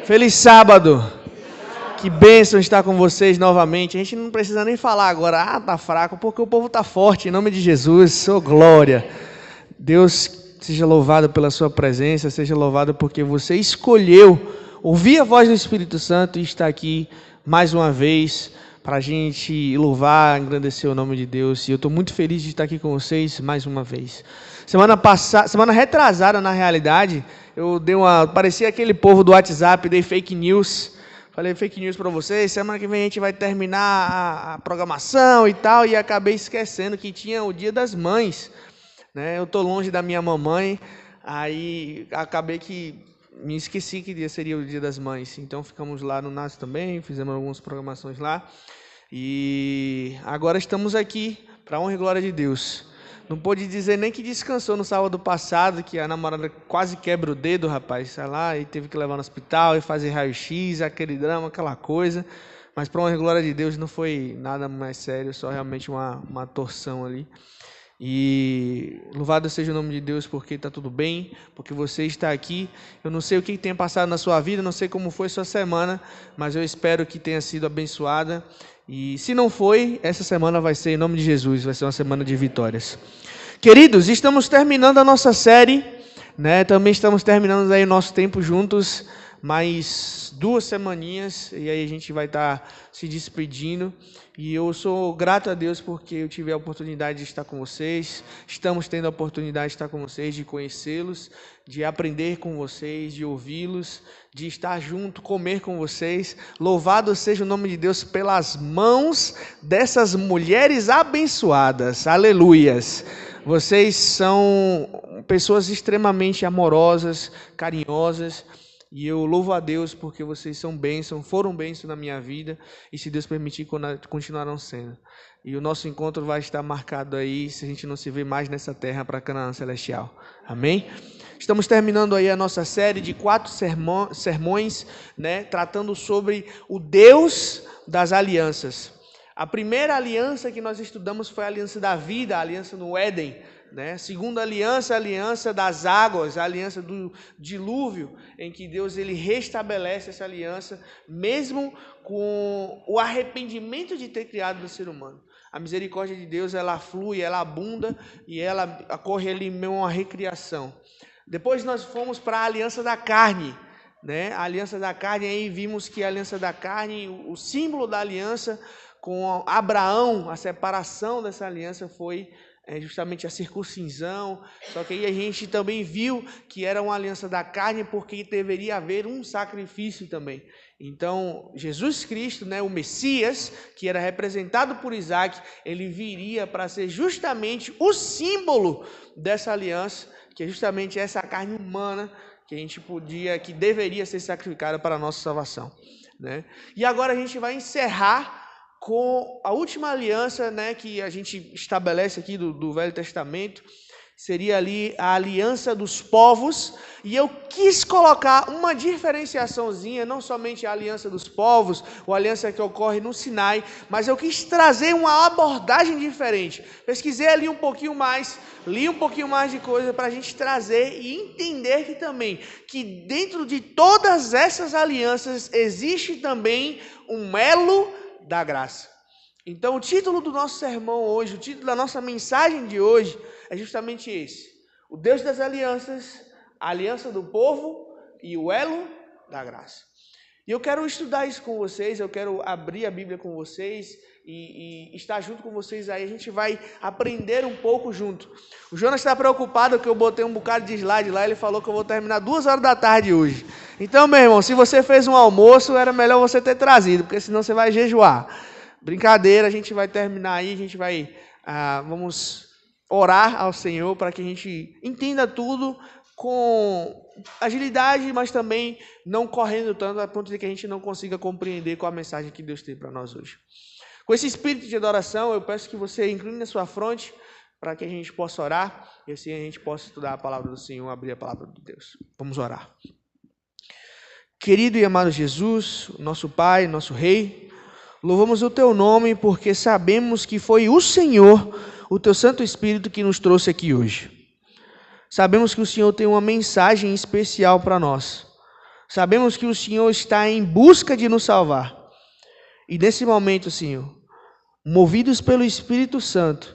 Feliz sábado! Que bênção estar com vocês novamente. A gente não precisa nem falar agora, tá fraco, porque o povo tá forte, em nome de Jesus, glória. Deus seja louvado pela sua presença, seja louvado porque você escolheu ouvir a voz do Espírito Santo e estar aqui mais uma vez para a gente louvar, engrandecer o nome de Deus. E eu estou muito feliz de estar aqui com vocês mais uma vez. Semana retrasada, na realidade, parecia aquele povo do WhatsApp, dei fake news. Falei fake news para vocês, semana que vem a gente vai terminar a programação e tal, e acabei esquecendo que tinha o Dia das Mães, né? Eu estou longe da minha mamãe, aí acabei que me esqueci que dia seria o Dia das Mães, então ficamos lá no NAS também, fizemos algumas programações lá, e agora estamos aqui, para a honra e glória de Deus. Não pôde dizer nem que descansou no sábado passado, que a namorada quase quebra o dedo, rapaz. Sei lá, e teve que levar no hospital e fazer raio-x, aquele drama, aquela coisa. Mas, para honra e glória de Deus, não foi nada mais sério, só realmente uma torção ali. E louvado seja o nome de Deus porque está tudo bem, porque você está aqui. Eu não sei o que tem passado na sua vida, não sei como foi sua semana, mas eu espero que tenha sido abençoada. E se não foi, essa semana vai ser em nome de Jesus, vai ser uma semana de vitórias. Queridos, estamos terminando a nossa série, né? Também estamos terminando aí o nosso tempo juntos, mais 2 semaninhas, e aí a gente vai estar se despedindo. E eu sou grato a Deus porque eu tive a oportunidade de estar com vocês, estamos tendo a oportunidade de estar com vocês, de conhecê-los, de aprender com vocês, de ouvi-los, de estar junto, comer com vocês. Louvado seja o nome de Deus pelas mãos dessas mulheres abençoadas, aleluias. Vocês são pessoas extremamente amorosas, carinhosas, e eu louvo a Deus porque vocês são bênção, foram bênção na minha vida, e se Deus permitir, continuarão sendo. E o nosso encontro vai estar marcado aí, se a gente não se vê mais nessa terra, para Canaã Celestial. Amém? Estamos terminando aí a nossa série de 4 sermões, né, tratando sobre o Deus das alianças. A primeira aliança que nós estudamos foi a aliança da vida, a aliança no Éden, né? Segunda aliança, a aliança das águas, a aliança do dilúvio, em que Deus ele restabelece essa aliança, mesmo com o arrependimento de ter criado o ser humano. A misericórdia de Deus, ela flui, ela abunda e ela ocorre ali mesmo uma recriação. Depois nós fomos para a aliança da carne, né? A aliança da carne, aí vimos que a aliança da carne, o símbolo da aliança com Abraão, a separação dessa aliança foi justamente a circuncisão, só que aí a gente também viu que era uma aliança da carne porque deveria haver um sacrifício também. Então, Jesus Cristo, né, o Messias, que era representado por Isaac, ele viria para ser justamente o símbolo dessa aliança, que é justamente essa carne humana que deveria ser sacrificada para a nossa salvação, né? E agora a gente vai encerrar com a última aliança, né, que a gente estabelece aqui do Velho Testamento, seria ali a aliança dos povos, e eu quis colocar uma diferenciaçãozinha, não somente a aliança dos povos, ou a aliança que ocorre no Sinai, mas eu quis trazer uma abordagem diferente. Pesquisei ali um pouquinho mais, li um pouquinho mais de coisa para a gente trazer e entender que dentro de todas essas alianças existe também um elo da graça. Então o título do nosso sermão hoje, o título da nossa mensagem de hoje é justamente esse: o Deus das alianças, a aliança do povo e o elo da graça. E eu quero estudar isso com vocês, eu quero abrir a Bíblia com vocês e estar junto com vocês aí, a gente vai aprender um pouco junto. O Jonas está preocupado que eu botei um bocado de slide lá, ele falou que eu vou terminar 2 horas da tarde hoje. Então, meu irmão, se você fez um almoço, era melhor você ter trazido, porque senão você vai jejuar. Brincadeira, a gente vai terminar aí, a gente vai, vamos orar ao Senhor para que a gente entenda tudo com agilidade, mas também não correndo tanto a ponto de que a gente não consiga compreender qual a mensagem que Deus tem para nós hoje. Com esse espírito de adoração, eu peço que você incline a sua fronte para que a gente possa orar e assim a gente possa estudar a palavra do Senhor, abrir a palavra de Deus. Vamos orar. Querido e amado Jesus, nosso Pai, nosso Rei, louvamos o Teu nome porque sabemos que foi o Senhor, o Teu Santo Espírito, que nos trouxe aqui hoje. Sabemos que o Senhor tem uma mensagem especial para nós. Sabemos que o Senhor está em busca de nos salvar. E nesse momento, Senhor, movidos pelo Espírito Santo,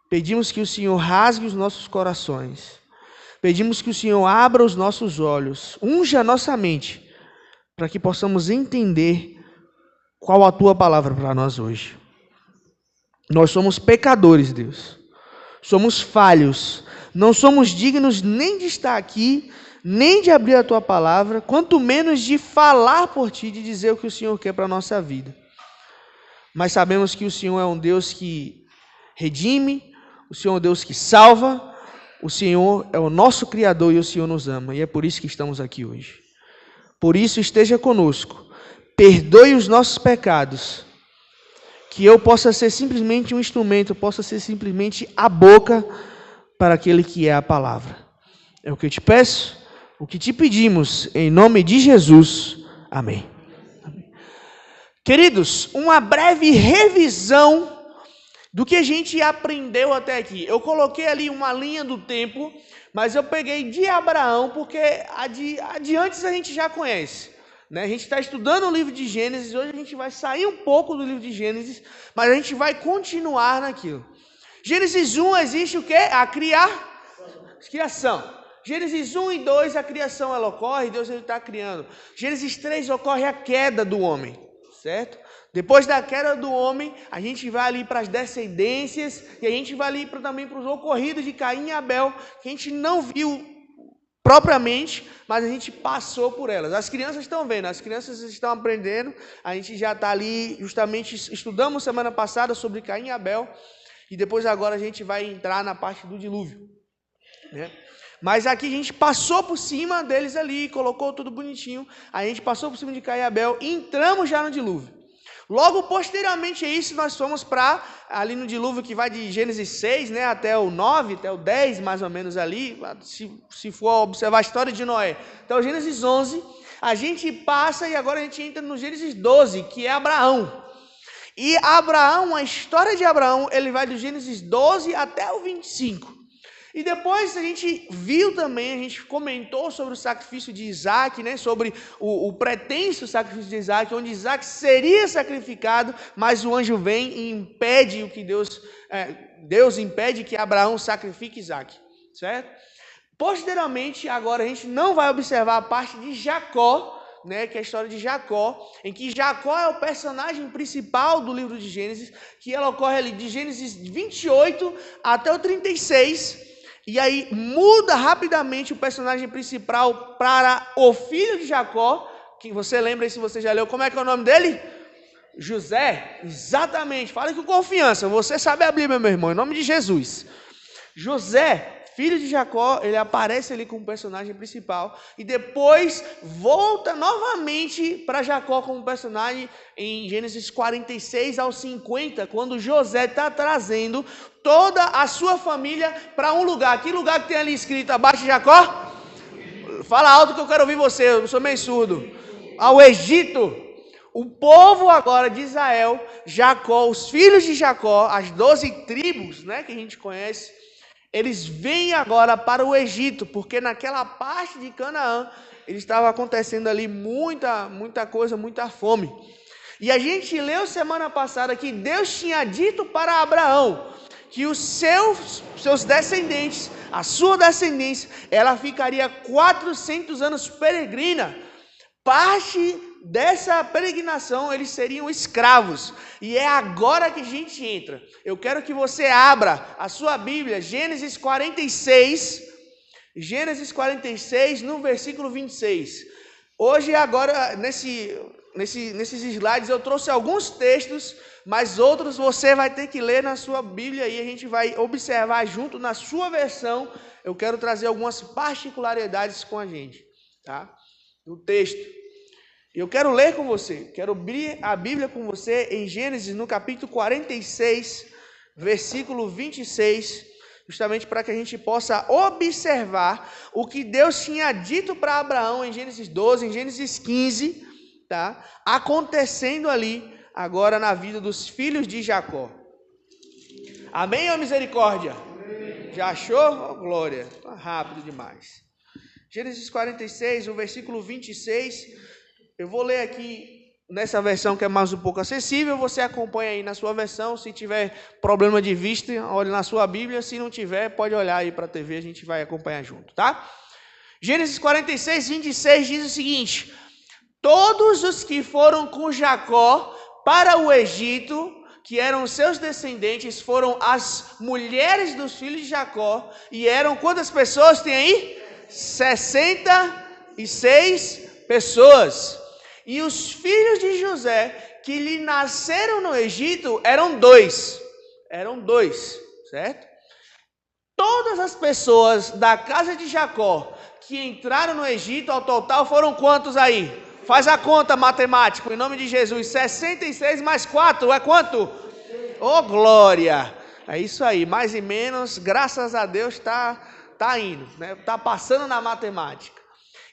pedimos que o Senhor rasgue os nossos corações. Pedimos que o Senhor abra os nossos olhos, unja a nossa mente, para que possamos entender qual a Tua palavra para nós hoje. Nós somos pecadores, Deus. Somos falhos. Não somos dignos nem de estar aqui, nem de abrir a Tua palavra, quanto menos de falar por Ti, de dizer o que o Senhor quer para a nossa vida. Mas sabemos que o Senhor é um Deus que redime, o Senhor é um Deus que salva, o Senhor é o nosso Criador e o Senhor nos ama. E é por isso que estamos aqui hoje. Por isso, esteja conosco. Perdoe os nossos pecados. Que eu possa ser simplesmente um instrumento, possa ser simplesmente a boca para aquele que é a palavra. É o que eu te peço, o que te pedimos, em nome de Jesus. Amém. Queridos, uma breve revisão do que a gente aprendeu até aqui. Eu coloquei ali uma linha do tempo, mas eu peguei de Abraão, porque a de antes a gente já conhece. Né? A gente está estudando o livro de Gênesis, hoje a gente vai sair um pouco do livro de Gênesis, mas a gente vai continuar naquilo. Gênesis 1 existe o quê? A criação. Gênesis 1 e 2, a criação ela ocorre, Deus está criando. Gênesis 3 ocorre a queda do homem, certo? Depois da queda do homem, a gente vai ali para as descendências, e a gente vai ali também para os ocorridos de Caim e Abel, que a gente não viu propriamente, mas a gente passou por elas. As crianças estão vendo, as crianças estão aprendendo, a gente já está ali, justamente estudamos semana passada sobre Caim e Abel, e depois agora a gente vai entrar na parte do dilúvio, né? Mas aqui a gente passou por cima deles ali, colocou tudo bonitinho, a gente passou por cima de Caim e Abel e entramos já no dilúvio. Logo posteriormente a isso, nós fomos para ali no dilúvio que vai de Gênesis 6, né, até o 9, até o 10, mais ou menos ali, se for observar a história de Noé. Então, Gênesis 11, a gente passa e agora a gente entra no Gênesis 12, que é Abraão. E Abraão, a história de Abraão, ele vai do Gênesis 12 até o 25. E depois a gente viu também, a gente comentou sobre o sacrifício de Isaac, né? Sobre o pretenso sacrifício de Isaac, onde Isaac seria sacrificado, mas o anjo vem e impede o que Deus impede que Abraão sacrifique Isaac, certo? Posteriormente, agora a gente não vai observar a parte de Jacó, né, que é a história de Jacó, em que Jacó é o personagem principal do livro de Gênesis, que ela ocorre ali de Gênesis 28 até o 36, e aí muda rapidamente o personagem principal para o filho de Jacó, que você lembra aí se você já leu, como é que é o nome dele? José, exatamente, fala com confiança, você sabe a Bíblia, meu irmão, em nome de Jesus. José, filho de Jacó, ele aparece ali como personagem principal e depois volta novamente para Jacó como personagem em Gênesis 46 ao 50, quando José está trazendo toda a sua família para um lugar. Que lugar que tem ali escrito abaixo de Jacó? Fala alto que eu quero ouvir você, eu sou meio surdo. Ao Egito. O povo agora de Israel, Jacó, os filhos de Jacó, as 12 tribos, né, que a gente conhece, eles vêm agora para o Egito, porque naquela parte de Canaã, estava acontecendo ali muita coisa, muita fome. E a gente leu semana passada que Deus tinha dito para Abraão que os seus descendentes, a sua descendência, ela ficaria 400 anos peregrina. Parte dessa peregrinação, eles seriam escravos. E é agora que a gente entra. Eu quero que você abra a sua Bíblia, Gênesis 46, no versículo 26. Hoje, agora, nesses slides, eu trouxe alguns textos, mas outros você vai ter que ler na sua Bíblia e a gente vai observar junto na sua versão. Eu quero trazer algumas particularidades com a gente, tá? No texto. Eu quero ler com você, quero abrir a Bíblia com você em Gênesis, no capítulo 46, versículo 26, justamente para que a gente possa observar o que Deus tinha dito para Abraão em Gênesis 12, em Gênesis 15, tá? Acontecendo ali, agora na vida dos filhos de Jacó. Amém ou misericórdia? Amém. Já achou? Oh, glória, rápido demais. Gênesis 46, o versículo 26. Eu vou ler aqui nessa versão que é mais um pouco acessível. Você acompanha aí na sua versão. Se tiver problema de vista, olhe na sua Bíblia. Se não tiver, pode olhar aí para a TV. A gente vai acompanhar junto, tá? Gênesis 46, 26 diz o seguinte: todos os que foram com Jacó para o Egito, que eram seus descendentes, foram as mulheres dos filhos de Jacó, e eram quantas pessoas tem aí? 66 pessoas. E os filhos de José, que lhe nasceram no Egito, eram dois, certo? Todas as pessoas da casa de Jacó que entraram no Egito, ao total foram quantos aí? Faz a conta, matemático, em nome de Jesus. 66 mais 4 é quanto? Oh, glória! É isso aí, mais e menos, graças a Deus está indo, né? Está passando na matemática.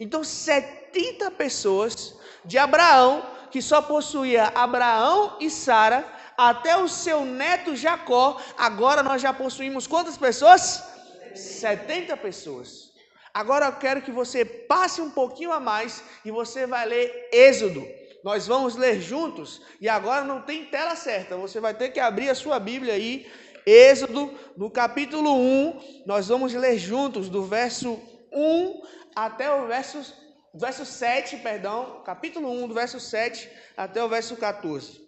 Então, 70 pessoas de Abraão, que só possuía Abraão e Sara, até o seu neto Jacó. Agora nós já possuímos quantas pessoas? 70 pessoas. Agora eu quero que você passe um pouquinho a mais e você vai ler Êxodo. Nós vamos ler juntos e agora não tem tela certa. Você vai ter que abrir a sua Bíblia aí. Êxodo, no capítulo 1, nós vamos ler juntos do verso 1 até o verso 7, capítulo 1, do verso 7 até o verso 14.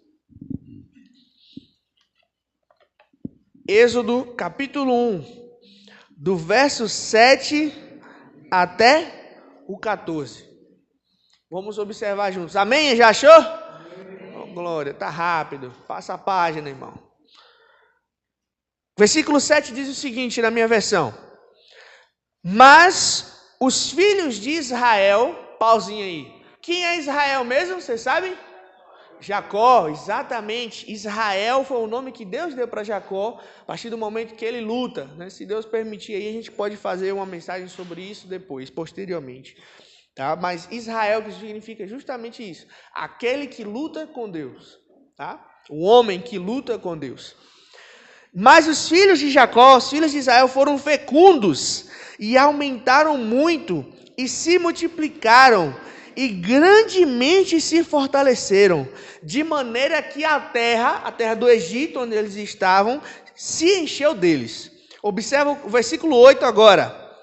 Êxodo, capítulo 1, do verso 7 até o 14. Vamos observar juntos. Amém? Já achou? Oh, glória, tá rápido. Passa a página, irmão. Versículo 7 diz o seguinte na minha versão: mas os filhos de Israel, pauzinho aí. Quem é Israel mesmo? Vocês sabem? Jacó, exatamente. Israel foi o nome que Deus deu para Jacó a partir do momento que ele luta, né? Se Deus permitir aí, a gente pode fazer uma mensagem sobre isso depois, posteriormente, tá? Mas Israel, que significa justamente isso, aquele que luta com Deus, tá? O homem que luta com Deus. Mas os filhos de Jacó, os filhos de Israel foram fecundos e aumentaram muito e se multiplicaram e grandemente se fortaleceram, de maneira que a terra do Egito, onde eles estavam, se encheu deles. Observa o versículo 8 agora.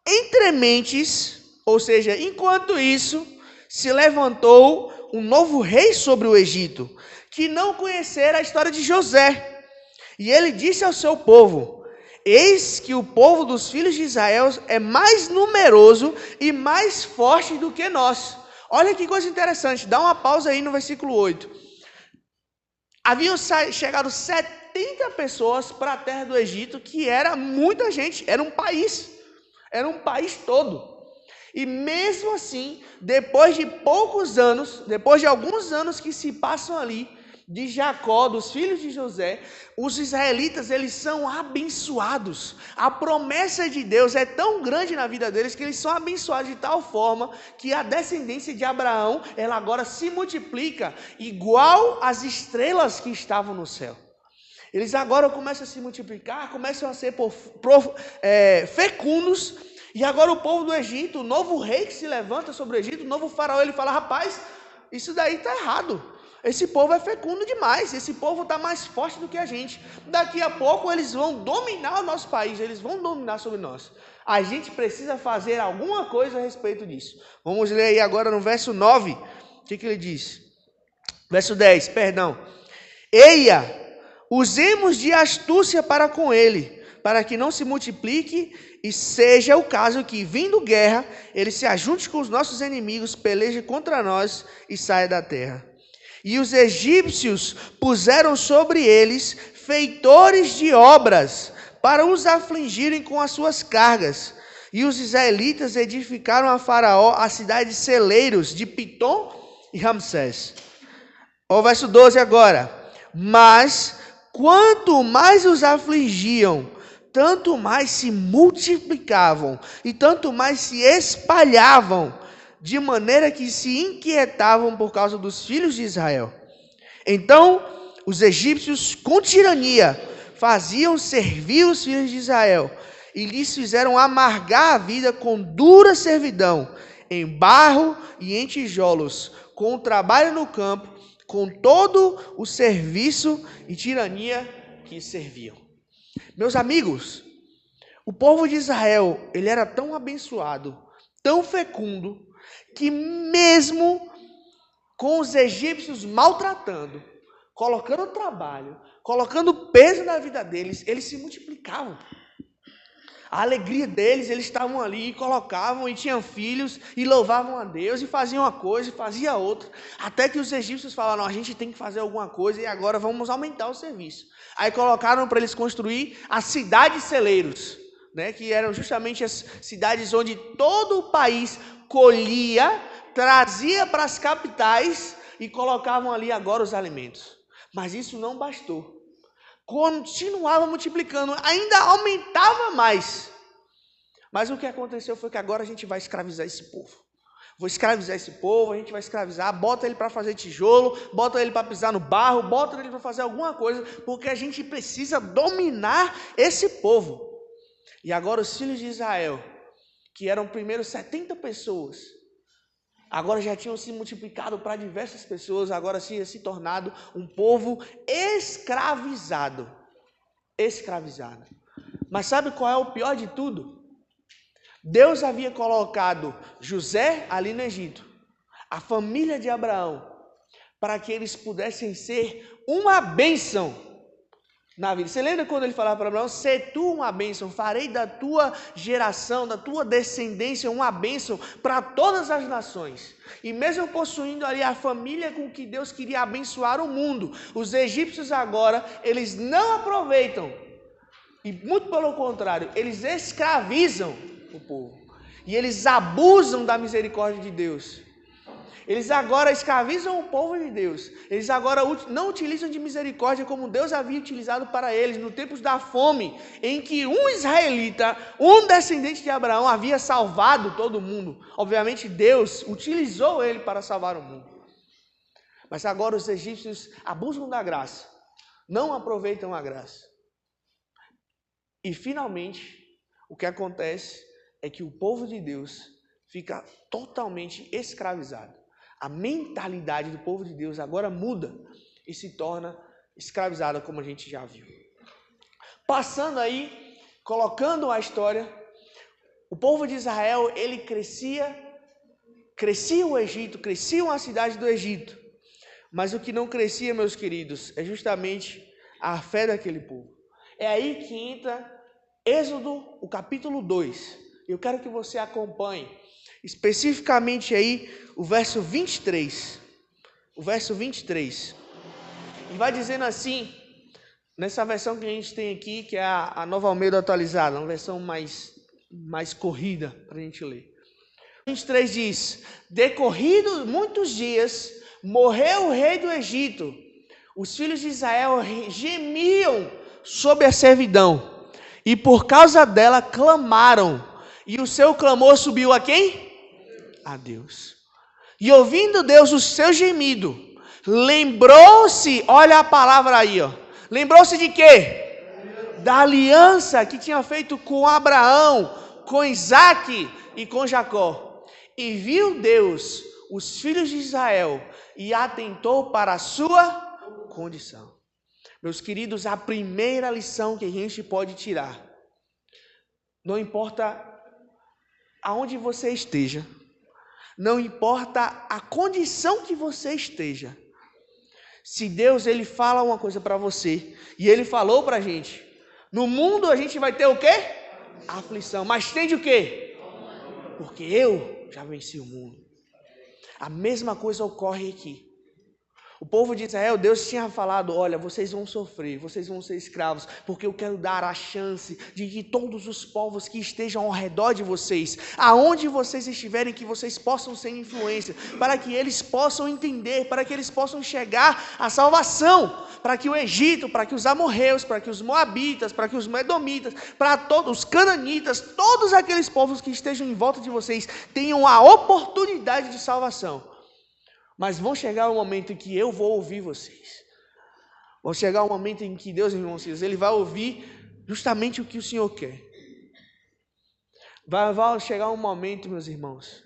Entrementes, ou seja, enquanto isso, se levantou um novo rei sobre o Egito, que não conhecera a história de José. E ele disse ao seu povo: eis que o povo dos filhos de Israel é mais numeroso e mais forte do que nós. Olha que coisa interessante, dá uma pausa aí no versículo 8. Haviam chegado 70 pessoas para a terra do Egito, que era muita gente, era um país todo. E mesmo assim, depois de poucos anos, depois de alguns anos que se passam ali, de Jacó, dos filhos de José, os israelitas, eles são abençoados. A promessa de Deus é tão grande na vida deles que eles são abençoados de tal forma que a descendência de Abraão, ela agora se multiplica igual as estrelas que estavam no céu. Eles agora começam a se multiplicar, começam a ser fecundos, e agora o povo do Egito, o novo rei que se levanta sobre o Egito, o novo faraó, ele fala: rapaz, isso daí está errado. Esse povo é fecundo demais, esse povo está mais forte do que a gente. Daqui a pouco eles vão dominar o nosso país, eles vão dominar sobre nós. A gente precisa fazer alguma coisa a respeito disso. Vamos ler aí agora no verso 9, o que ele diz? Verso 10, perdão. Eia, usemos de astúcia para com ele, para que não se multiplique e seja o caso que, vindo guerra, ele se ajunte com os nossos inimigos, peleje contra nós e saia da terra. E os egípcios puseram sobre eles feitores de obras, para os afligirem com as suas cargas. E os israelitas edificaram a Faraó a cidade de celeiros de Pitom e Ramsés. O verso 12 agora. Mas, quanto mais os afligiam, tanto mais se multiplicavam, e tanto mais se espalhavam, de maneira que se inquietavam por causa dos filhos de Israel. Então, os egípcios, com tirania, faziam servir os filhos de Israel, e lhes fizeram amargar a vida com dura servidão, em barro e em tijolos, com o trabalho no campo, com todo o serviço e tirania que serviam. Meus amigos, o povo de Israel, ele era tão abençoado, tão fecundo, que mesmo com os egípcios maltratando, colocando trabalho, colocando peso na vida deles, eles se multiplicavam. A alegria deles, eles estavam ali, colocavam e tinham filhos, e louvavam a Deus, e faziam uma coisa, e faziam outra, até que os egípcios falaram, a gente tem que fazer alguma coisa, e agora vamos aumentar o serviço. Aí colocaram para eles construir as cidades celeiros, né, que eram justamente as cidades onde todo o país colhia, trazia para as capitais, e colocavam ali agora os alimentos. Mas isso não bastou. Continuava multiplicando, ainda aumentava mais. Mas o que aconteceu foi que agora a gente vai escravizar esse povo. Vou escravizar esse povo, a gente vai escravizar, bota ele para fazer tijolo, bota ele para pisar no barro, bota ele para fazer alguma coisa, porque a gente precisa dominar esse povo. E agora os filhos de Israel, que eram primeiro 70 pessoas, agora já tinham se multiplicado para diversas pessoas, agora tinha se tornado um povo escravizado. Escravizado. Mas sabe qual é o pior de tudo? Deus havia colocado José ali no Egito, a família de Abraão, para que eles pudessem ser uma bênção na vida. Você lembra quando ele falava para Abraão, "Sê tu uma bênção, farei da tua geração, da tua descendência uma bênção para todas as nações." E mesmo possuindo ali a família com que Deus queria abençoar o mundo, os egípcios agora, eles não aproveitam. E muito pelo contrário, eles escravizam o povo. E eles abusam da misericórdia de Deus. Eles agora escravizam o povo de Deus. Eles agora não utilizam de misericórdia como Deus havia utilizado para eles no tempo da fome, em que um israelita, um descendente de Abraão, havia salvado todo mundo. Obviamente Deus utilizou ele para salvar o mundo. Mas agora os egípcios abusam da graça, não aproveitam a graça. E finalmente, o que acontece é que o povo de Deus fica totalmente escravizado. A mentalidade do povo de Deus agora muda e se torna escravizada, como a gente já viu. Passando aí, colocando a história, o povo de Israel, ele crescia o Egito, cresciam as cidades do Egito. Mas o que não crescia, meus queridos, é justamente a fé daquele povo. É aí que entra Êxodo, o capítulo 2. Eu quero que você acompanhe especificamente aí o verso 23. O verso 23. E vai dizendo assim, nessa versão que a gente tem aqui, que é a Nova Almeida atualizada, uma versão mais corrida para a gente ler. 23 diz, decorridos muitos dias, morreu o rei do Egito. Os filhos de Israel gemiam sob a servidão, e por causa dela clamaram. E o seu clamor subiu a quem? A Deus. E ouvindo Deus o seu gemido, lembrou-se, olha a palavra aí, ó. Lembrou-se de quê? Da aliança que tinha feito com Abraão, com Isaac e com Jacó. E viu Deus os filhos de Israel e atentou para a sua condição. Meus queridos, a primeira lição que a gente pode tirar, não importa aonde você esteja, não importa a condição que você esteja, se Deus ele fala uma coisa para você, e ele falou para a gente, no mundo a gente vai ter o quê? Aflição, mas tem de o quê? Porque eu já venci o mundo. A mesma coisa ocorre aqui. O povo de Israel, Deus tinha falado, olha, vocês vão sofrer, vocês vão ser escravos, porque eu quero dar a chance de que todos os povos que estejam ao redor de vocês, aonde vocês estiverem, que vocês possam ser influência, para que eles possam entender, para que eles possam chegar à salvação, para que o Egito, para que os amorreus, para que os moabitas, para que os medomitas, para todos os cananitas, todos aqueles povos que estejam em volta de vocês, tenham a oportunidade de salvação. Mas vão chegar um momento em que eu vou ouvir vocês. Vão chegar um momento em que Deus, irmãos, ele vai ouvir justamente o que o Senhor quer. Vai chegar um momento, meus irmãos,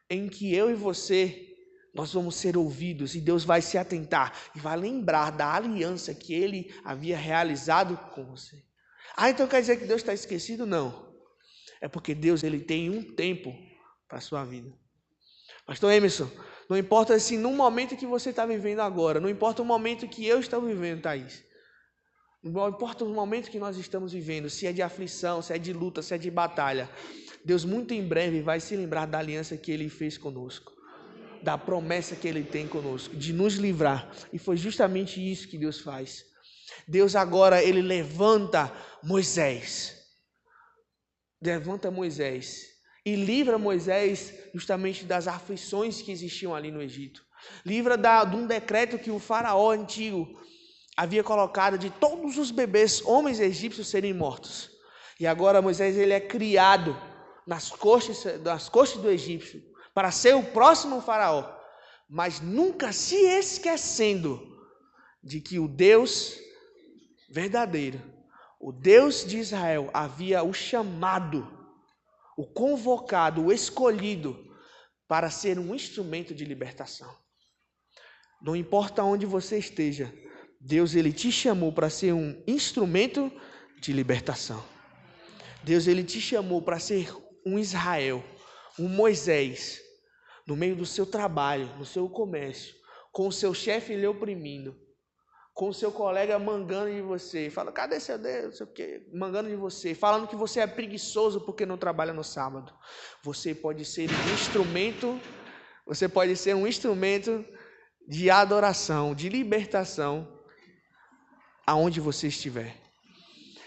em que eu e você, nós vamos ser ouvidos e Deus vai se atentar e vai lembrar da aliança que Ele havia realizado com você. Então quer dizer que Deus está esquecido? Não. É porque Deus ele tem um tempo para a sua vida. Pastor Emerson, não importa assim, no momento que você está vivendo agora, não importa o momento que eu estou vivendo, Thaís. Não importa o momento que nós estamos vivendo, se é de aflição, se é de luta, se é de batalha. Deus muito em breve vai se lembrar da aliança que Ele fez conosco, da promessa que Ele tem conosco, de nos livrar. E foi justamente isso que Deus faz. Deus agora, Ele levanta Moisés. E livra Moisés justamente das aflições que existiam ali no Egito. Livra de um decreto que o faraó antigo havia colocado de todos os bebês, homens egípcios, serem mortos. E agora Moisés ele é criado nas costas do egípcio para ser o próximo faraó, mas nunca se esquecendo de que o Deus verdadeiro, o Deus de Israel, havia o chamado, o convocado, o escolhido para ser um instrumento de libertação. Não importa onde você esteja, Deus ele te chamou para ser um instrumento de libertação. Deus ele te chamou para ser um Israel, um Moisés, no meio do seu trabalho, no seu comércio, com o seu chefe lhe oprimindo, com o seu colega mangando de você, fala, cadê seu Deus, não sei o quê, mangando de você, falando que você é preguiçoso porque não trabalha no sábado. Você pode ser um instrumento de adoração, de libertação, aonde você estiver.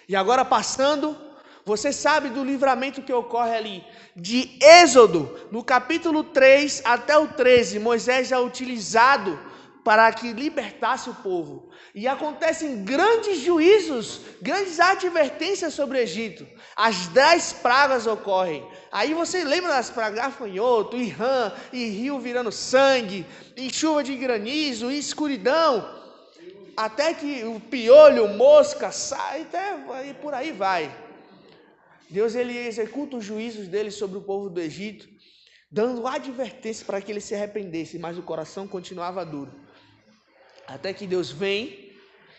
E agora passando, você sabe do livramento que ocorre ali, de Êxodo, no capítulo 3 até o 13, Moisés é utilizado para que libertasse o povo. E acontecem grandes juízos, grandes advertências sobre o Egito. As 10 pragas ocorrem. Aí você lembra das pragas, gafanhoto, e rã, e rio virando sangue, e chuva de granizo, e escuridão. Até que o piolho, mosca, sai, e por aí vai. Deus ele executa os juízos dele sobre o povo do Egito, dando advertência para que ele se arrependesse, mas o coração continuava duro. Até que Deus vem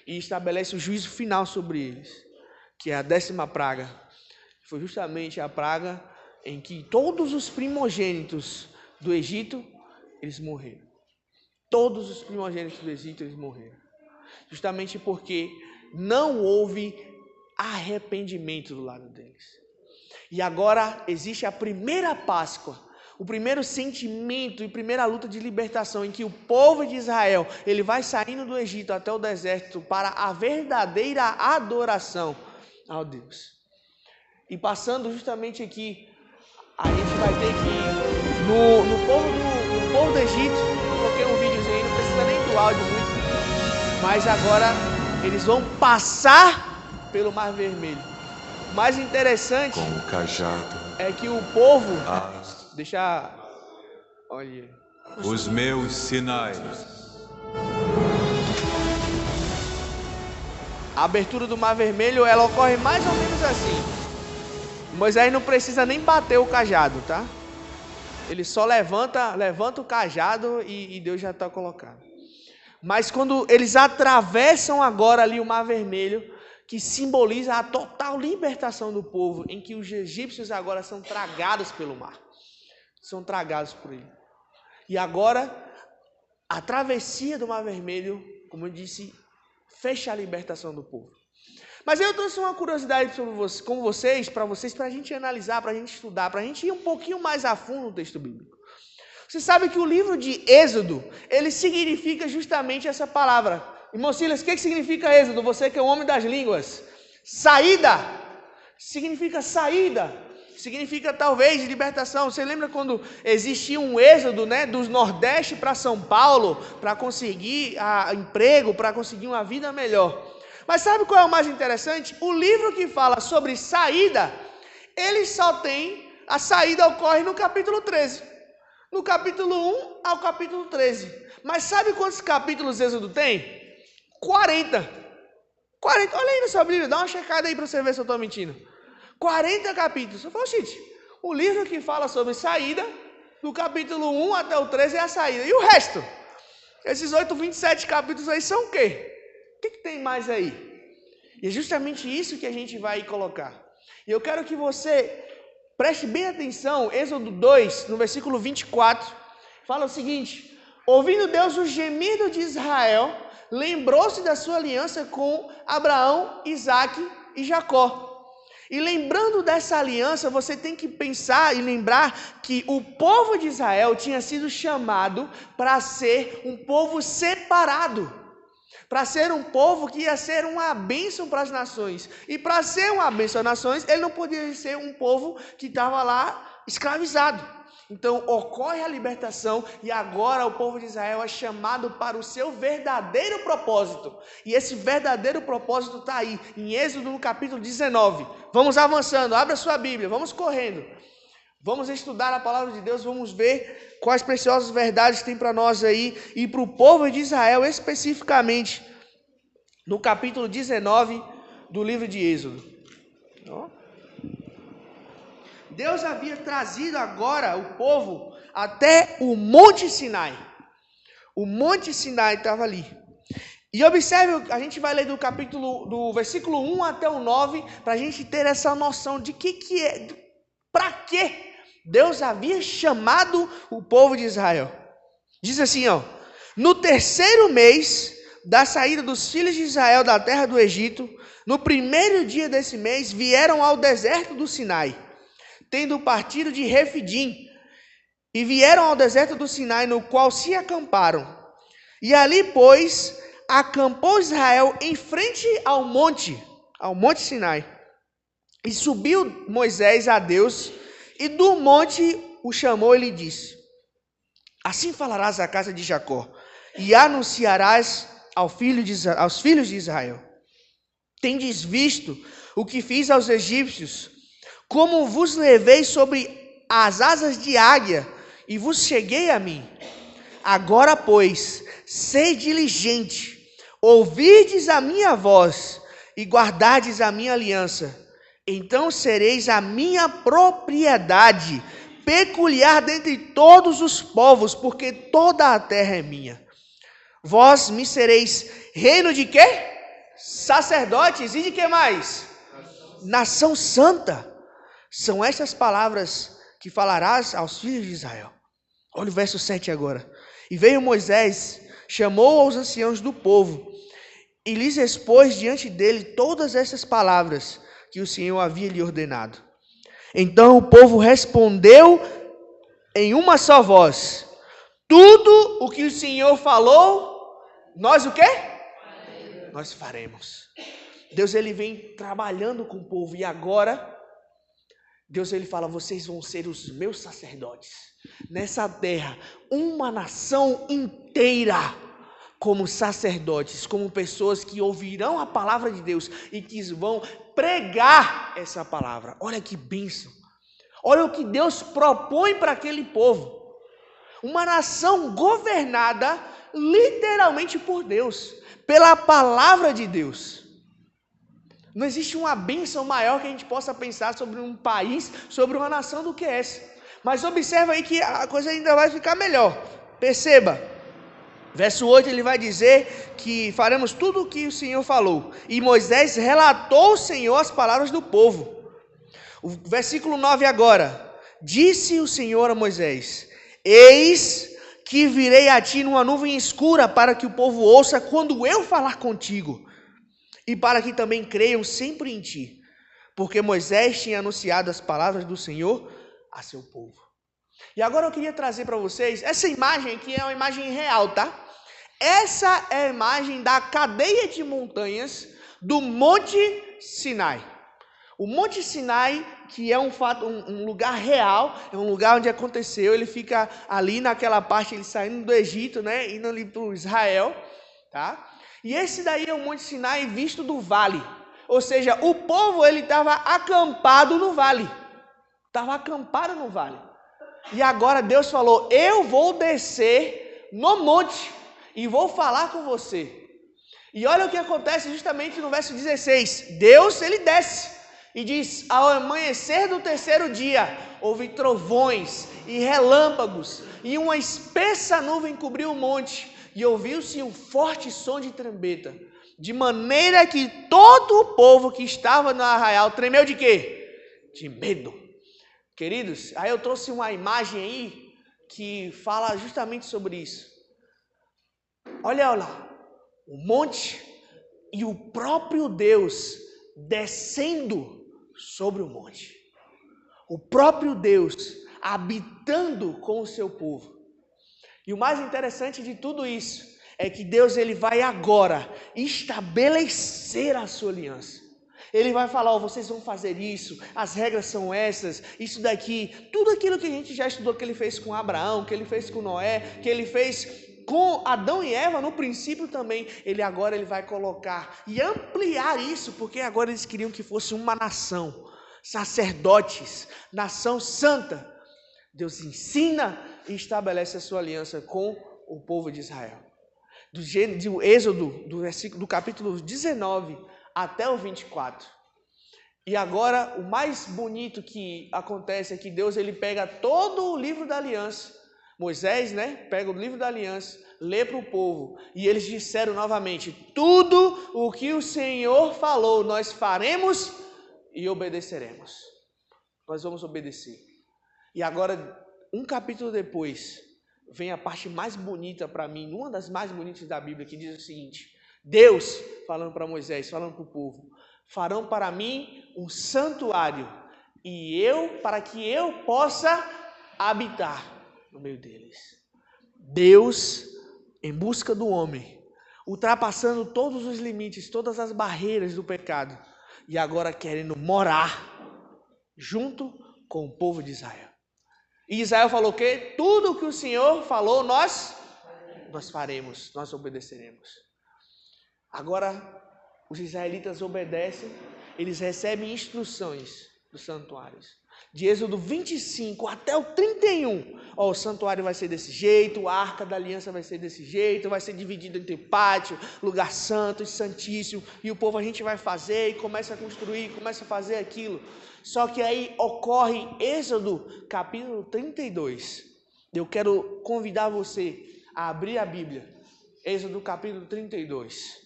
e estabelece o juízo final sobre eles, que é a 10ª praga. Foi justamente a praga em que todos os primogênitos do Egito, eles morreram. Todos os primogênitos do Egito, eles morreram. Justamente porque não houve arrependimento do lado deles. E agora existe a primeira Páscoa, o primeiro sentimento e primeira luta de libertação, em que o povo de Israel, ele vai saindo do Egito até o deserto para a verdadeira adoração ao Deus. E passando justamente aqui, a gente vai ter que ir no povo do Egito, coloquei um videozinho aí, não precisa nem do áudio muito, mas agora eles vão passar pelo Mar Vermelho. O mais interessante com o cajado é que o povo... Olha... os meus sinais. A abertura do Mar Vermelho, ela ocorre mais ou menos assim. Moisés não precisa nem bater o cajado, tá? Ele só levanta o cajado e Deus já está colocado. Mas quando eles atravessam agora ali o Mar Vermelho, que simboliza a total libertação do povo, em que os egípcios agora são tragados pelo mar. São tragados por ele. E agora, a travessia do Mar Vermelho, como eu disse, fecha a libertação do povo. Mas eu trouxe uma curiosidade com vocês, para a gente analisar, para a gente estudar, para a gente ir um pouquinho mais a fundo no texto bíblico. Você sabe que o livro de Êxodo, ele significa justamente essa palavra. Irmão Silas, o que significa Êxodo? Você que é o homem das línguas. Saída. Significa saída. Significa talvez libertação. Você lembra quando existia um êxodo, né, do Nordeste para São Paulo, para conseguir emprego, para conseguir uma vida melhor. Mas sabe qual é o mais interessante? O livro que fala sobre saída, ele só tem, a saída ocorre no capítulo 13. No capítulo 1 ao capítulo 13. Mas sabe quantos capítulos Êxodo tem? 40. Olha aí na sua Bíblia, dá uma checada aí para você ver se eu estou mentindo. 40 capítulos. Eu falo, gente, O livro que fala sobre saída, do capítulo 1 até o 13 é a saída. E o resto? Esses 27 capítulos aí são o quê? O que tem mais aí? E é justamente isso que a gente vai colocar. E eu quero que você preste bem atenção, Êxodo 2, no versículo 24, fala o seguinte: ouvindo Deus o gemido de Israel, lembrou-se da sua aliança com Abraão, Isaque e Jacó. E lembrando dessa aliança, você tem que pensar e lembrar que o povo de Israel tinha sido chamado para ser um povo separado, para ser um povo que ia ser uma bênção para as nações. E para ser uma bênção às nações, ele não podia ser um povo que estava lá escravizado. Então ocorre a libertação e agora o povo de Israel é chamado para o seu verdadeiro propósito. E esse verdadeiro propósito está aí, em Êxodo no capítulo 19. Vamos avançando, abra sua Bíblia, vamos correndo. Vamos estudar a palavra de Deus, vamos ver quais preciosas verdades tem para nós aí e para o povo de Israel especificamente, no capítulo 19 do livro de Êxodo. Deus havia trazido agora o povo até o Monte Sinai. O Monte Sinai estava ali. E observe, a gente vai ler do versículo 1 até o 9, para a gente ter essa noção de para que Deus havia chamado o povo de Israel. Diz assim, no terceiro mês da saída dos filhos de Israel da terra do Egito, no primeiro dia desse mês, vieram ao deserto do Sinai, tendo partido de Refidim, e vieram ao deserto do Sinai, no qual se acamparam. E ali, pois, acampou Israel em frente ao monte Sinai. E subiu Moisés a Deus, e do monte o chamou e lhe disse: assim falarás à casa de Jacó, e anunciarás aos filhos de Israel: tendes visto o que fiz aos egípcios, como vos levei sobre as asas de águia, e vos cheguei a mim. Agora, pois, sede diligente, ouvides a minha voz, e guardardes a minha aliança, então sereis a minha propriedade, peculiar dentre todos os povos, porque toda a terra é minha. Vós me sereis reino de quê? Sacerdotes, e de que mais? Nação santa. São estas palavras que falarás aos filhos de Israel. Olha o verso 7 agora. E veio Moisés, chamou aos anciãos do povo, e lhes expôs diante dele todas essas palavras que o Senhor havia lhe ordenado. Então o povo respondeu em uma só voz: tudo o que o Senhor falou, nós o quê? Nós faremos. Deus ele vem trabalhando com o povo e agora Deus ele fala: vocês vão ser os meus sacerdotes nessa terra, uma nação inteira, como sacerdotes, como pessoas que ouvirão a palavra de Deus e que vão pregar essa palavra. Olha que bênção! Olha o que Deus propõe para aquele povo. Uma nação governada literalmente por Deus, pela palavra de Deus. Não existe uma bênção maior que a gente possa pensar sobre um país, sobre uma nação do que essa. Mas observa aí que a coisa ainda vai ficar melhor. Perceba, verso 8 ele vai dizer que faremos tudo o que o Senhor falou. E Moisés relatou ao Senhor as palavras do povo. O versículo 9 agora. Disse o Senhor a Moisés: eis que virei a ti numa nuvem escura, para que o povo ouça quando eu falar contigo, e para que também creiam sempre em ti, porque Moisés tinha anunciado as palavras do Senhor a seu povo. E agora eu queria trazer para vocês essa imagem aqui, é uma imagem real, tá? Essa é a imagem da cadeia de montanhas do Monte Sinai. O Monte Sinai, que é um lugar real, é um lugar onde aconteceu, ele fica ali naquela parte, ele saindo do Egito, né, indo ali para o Israel, tá? E esse daí é o Monte Sinai visto do vale. Ou seja, o povo ele estava acampado no vale. Estava acampado no vale. E agora Deus falou: eu vou descer no monte e vou falar com você. E olha o que acontece justamente no verso 16. Deus ele desce. E diz: ao amanhecer do terceiro dia, houve trovões e relâmpagos, e uma espessa nuvem cobriu o monte, e ouviu-se um forte som de trombeta, de maneira que todo o povo que estava no arraial tremeu de quê? De medo. Queridos, aí eu trouxe uma imagem aí que fala justamente sobre isso. Olha lá, o monte e o próprio Deus descendo sobre o monte. O próprio Deus habitando com o seu povo. E o mais interessante de tudo isso é que Deus ele vai agora estabelecer a sua aliança. Ele vai falar, vocês vão fazer isso, as regras são essas, isso daqui, tudo aquilo que a gente já estudou, que ele fez com Abraão, que ele fez com Noé, que ele fez com Adão e Eva no princípio também, ele vai colocar e ampliar isso, porque agora eles queriam que fosse uma nação, sacerdotes, nação santa. Deus ensina e estabelece a sua aliança com o povo de Israel. Do Êxodo, do capítulo 19 até o 24. E agora, o mais bonito que acontece é que Deus ele pega todo o livro da aliança. Moisés, pega o livro da aliança, lê para o povo. E eles disseram novamente, tudo o que o Senhor falou, nós faremos e obedeceremos. Nós vamos obedecer. E agora, um capítulo depois, vem a parte mais bonita para mim, uma das mais bonitas da Bíblia, que diz o seguinte: Deus, falando para Moisés, falando para o povo, farão para mim um santuário, para que eu possa habitar no meio deles. Deus, em busca do homem, ultrapassando todos os limites, todas as barreiras do pecado, e agora querendo morar junto com o povo de Israel. E Israel falou o quê? Tudo o que o Senhor falou, nós faremos, nós obedeceremos. Agora, os israelitas obedecem, eles recebem instruções dos santuários. De Êxodo 25 até o 31, o santuário vai ser desse jeito, a arca da aliança vai ser desse jeito, vai ser dividido entre pátio, lugar santo e santíssimo, e o povo a gente vai fazer e começa a construir, começa a fazer aquilo. Só que aí ocorre Êxodo capítulo 32. Eu quero convidar você a abrir a Bíblia. Êxodo capítulo 32.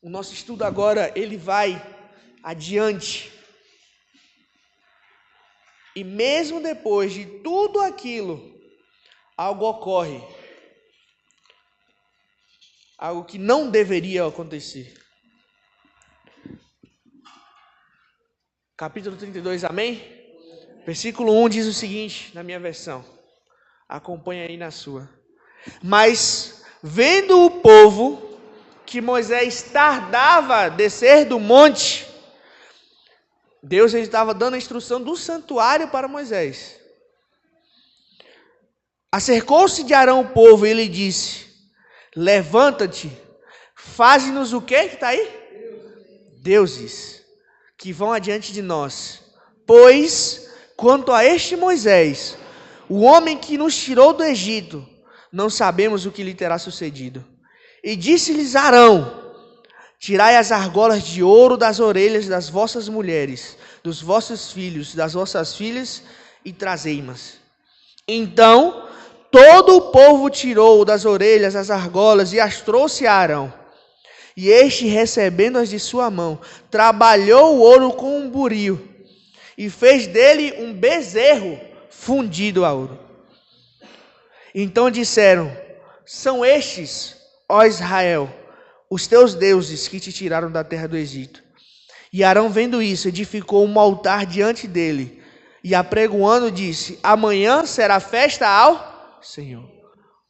O nosso estudo agora, ele vai adiante. E mesmo depois de tudo aquilo, algo ocorre. Algo que não deveria acontecer. Capítulo 32, amém? Versículo 1 diz o seguinte, na minha versão. Acompanha aí na sua. Mas, vendo o povo que Moisés tardava descer do monte, Deus estava dando a instrução do santuário para Moisés. Acercou-se de Arão o povo e ele disse: levanta-te, faze-nos o quê que está aí? Deuses que vão adiante de nós. Pois, quanto a este Moisés, o homem que nos tirou do Egito, não sabemos o que lhe terá sucedido. E disse-lhes Arão: tirai as argolas de ouro das orelhas das vossas mulheres, dos vossos filhos, das vossas filhas, e trazei-mas. Então, todo o povo tirou das orelhas as argolas e as trouxe a Arão. E este, recebendo-as de sua mão, trabalhou o ouro com um buril, e fez dele um bezerro fundido a ouro. Então disseram: são estes, ó Israel, os teus deuses que te tiraram da terra do Egito. E Arão, vendo isso, edificou um altar diante dele, e apregoando disse: amanhã será festa ao Senhor.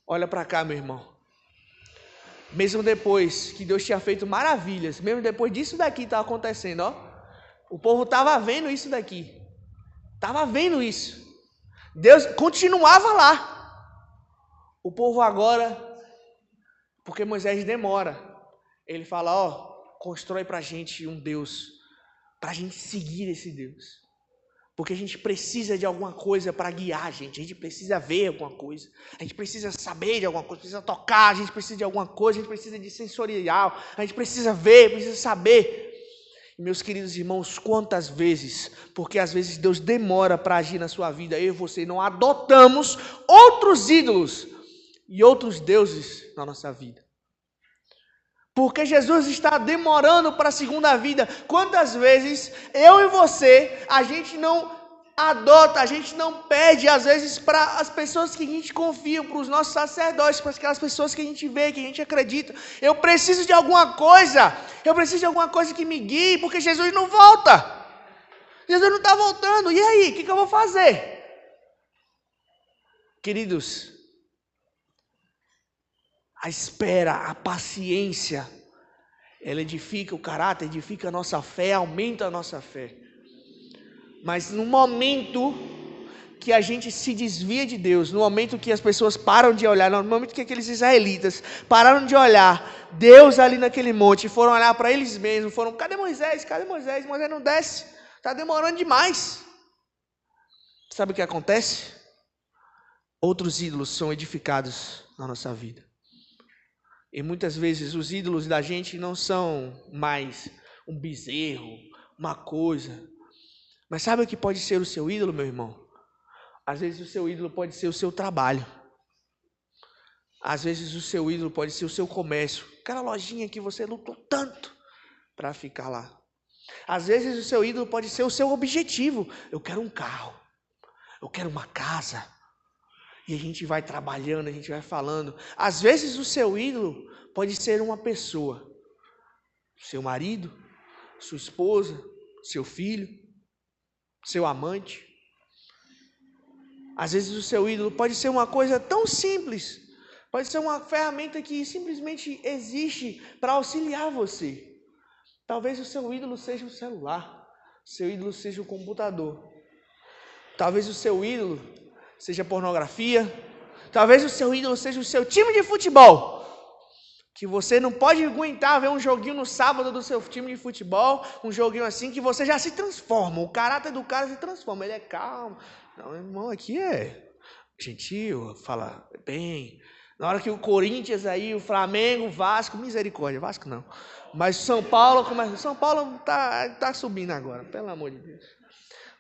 Olha para cá, meu irmão. Mesmo depois que Deus tinha feito maravilhas, mesmo depois disso daqui estava acontecendo, o povo estava vendo isso daqui. Estava vendo isso. Deus continuava lá. O povo agora, porque Moisés demora, ele fala: constrói para a gente um Deus, para a gente seguir esse Deus. Porque a gente precisa de alguma coisa para guiar a gente precisa ver alguma coisa, a gente precisa saber de alguma coisa, precisa tocar, a gente precisa de alguma coisa, a gente precisa de sensorial, a gente precisa ver, precisa saber. Meus queridos irmãos, quantas vezes, porque às vezes Deus demora para agir na sua vida, eu e você não adotamos outros ídolos e outros deuses na nossa vida. Porque Jesus está demorando para a segunda vida. Quantas vezes eu e você, a gente não adota, a gente não pede, às vezes, para as pessoas que a gente confia, para os nossos sacerdotes, para aquelas pessoas que a gente vê, que a gente acredita. Eu preciso de alguma coisa que me guie, porque Jesus não volta. Jesus não está voltando. E aí, o que eu vou fazer? Queridos, a espera, a paciência, ela edifica o caráter, edifica a nossa fé, aumenta a nossa fé. Mas no momento que a gente se desvia de Deus, no momento que as pessoas param de olhar, no momento que aqueles israelitas pararam de olhar Deus ali naquele monte, foram olhar para eles mesmos, cadê Moisés? Cadê Moisés? Moisés não desce, está demorando demais. Sabe o que acontece? Outros ídolos são edificados na nossa vida. E muitas vezes os ídolos da gente não são mais um bezerro, uma coisa. Mas sabe o que pode ser o seu ídolo, meu irmão? Às vezes o seu ídolo pode ser o seu trabalho. Às vezes o seu ídolo pode ser o seu comércio. Aquela lojinha que você lutou tanto para ficar lá. Às vezes o seu ídolo pode ser o seu objetivo. Eu quero um carro. Eu quero uma casa. E a gente vai trabalhando, a gente vai falando. Às vezes o seu ídolo pode ser uma pessoa. Seu marido, sua esposa, seu filho, seu amante. Às vezes o seu ídolo pode ser uma coisa tão simples. Pode ser uma ferramenta que simplesmente existe para auxiliar você. Talvez o seu ídolo seja o celular. Seu ídolo seja o computador. Talvez o seu ídolo seja pornografia. Talvez o seu ídolo seja o seu time de futebol. Que você não pode aguentar ver um joguinho no sábado do seu time de futebol, um joguinho assim que você já se transforma. O caráter do cara se transforma. Ele é calmo. Não, meu irmão, aqui é gentil, fala bem. Na hora que o Corinthians aí, o Flamengo, o Vasco, misericórdia, Vasco não. Mas São Paulo tá subindo agora, pelo amor de Deus.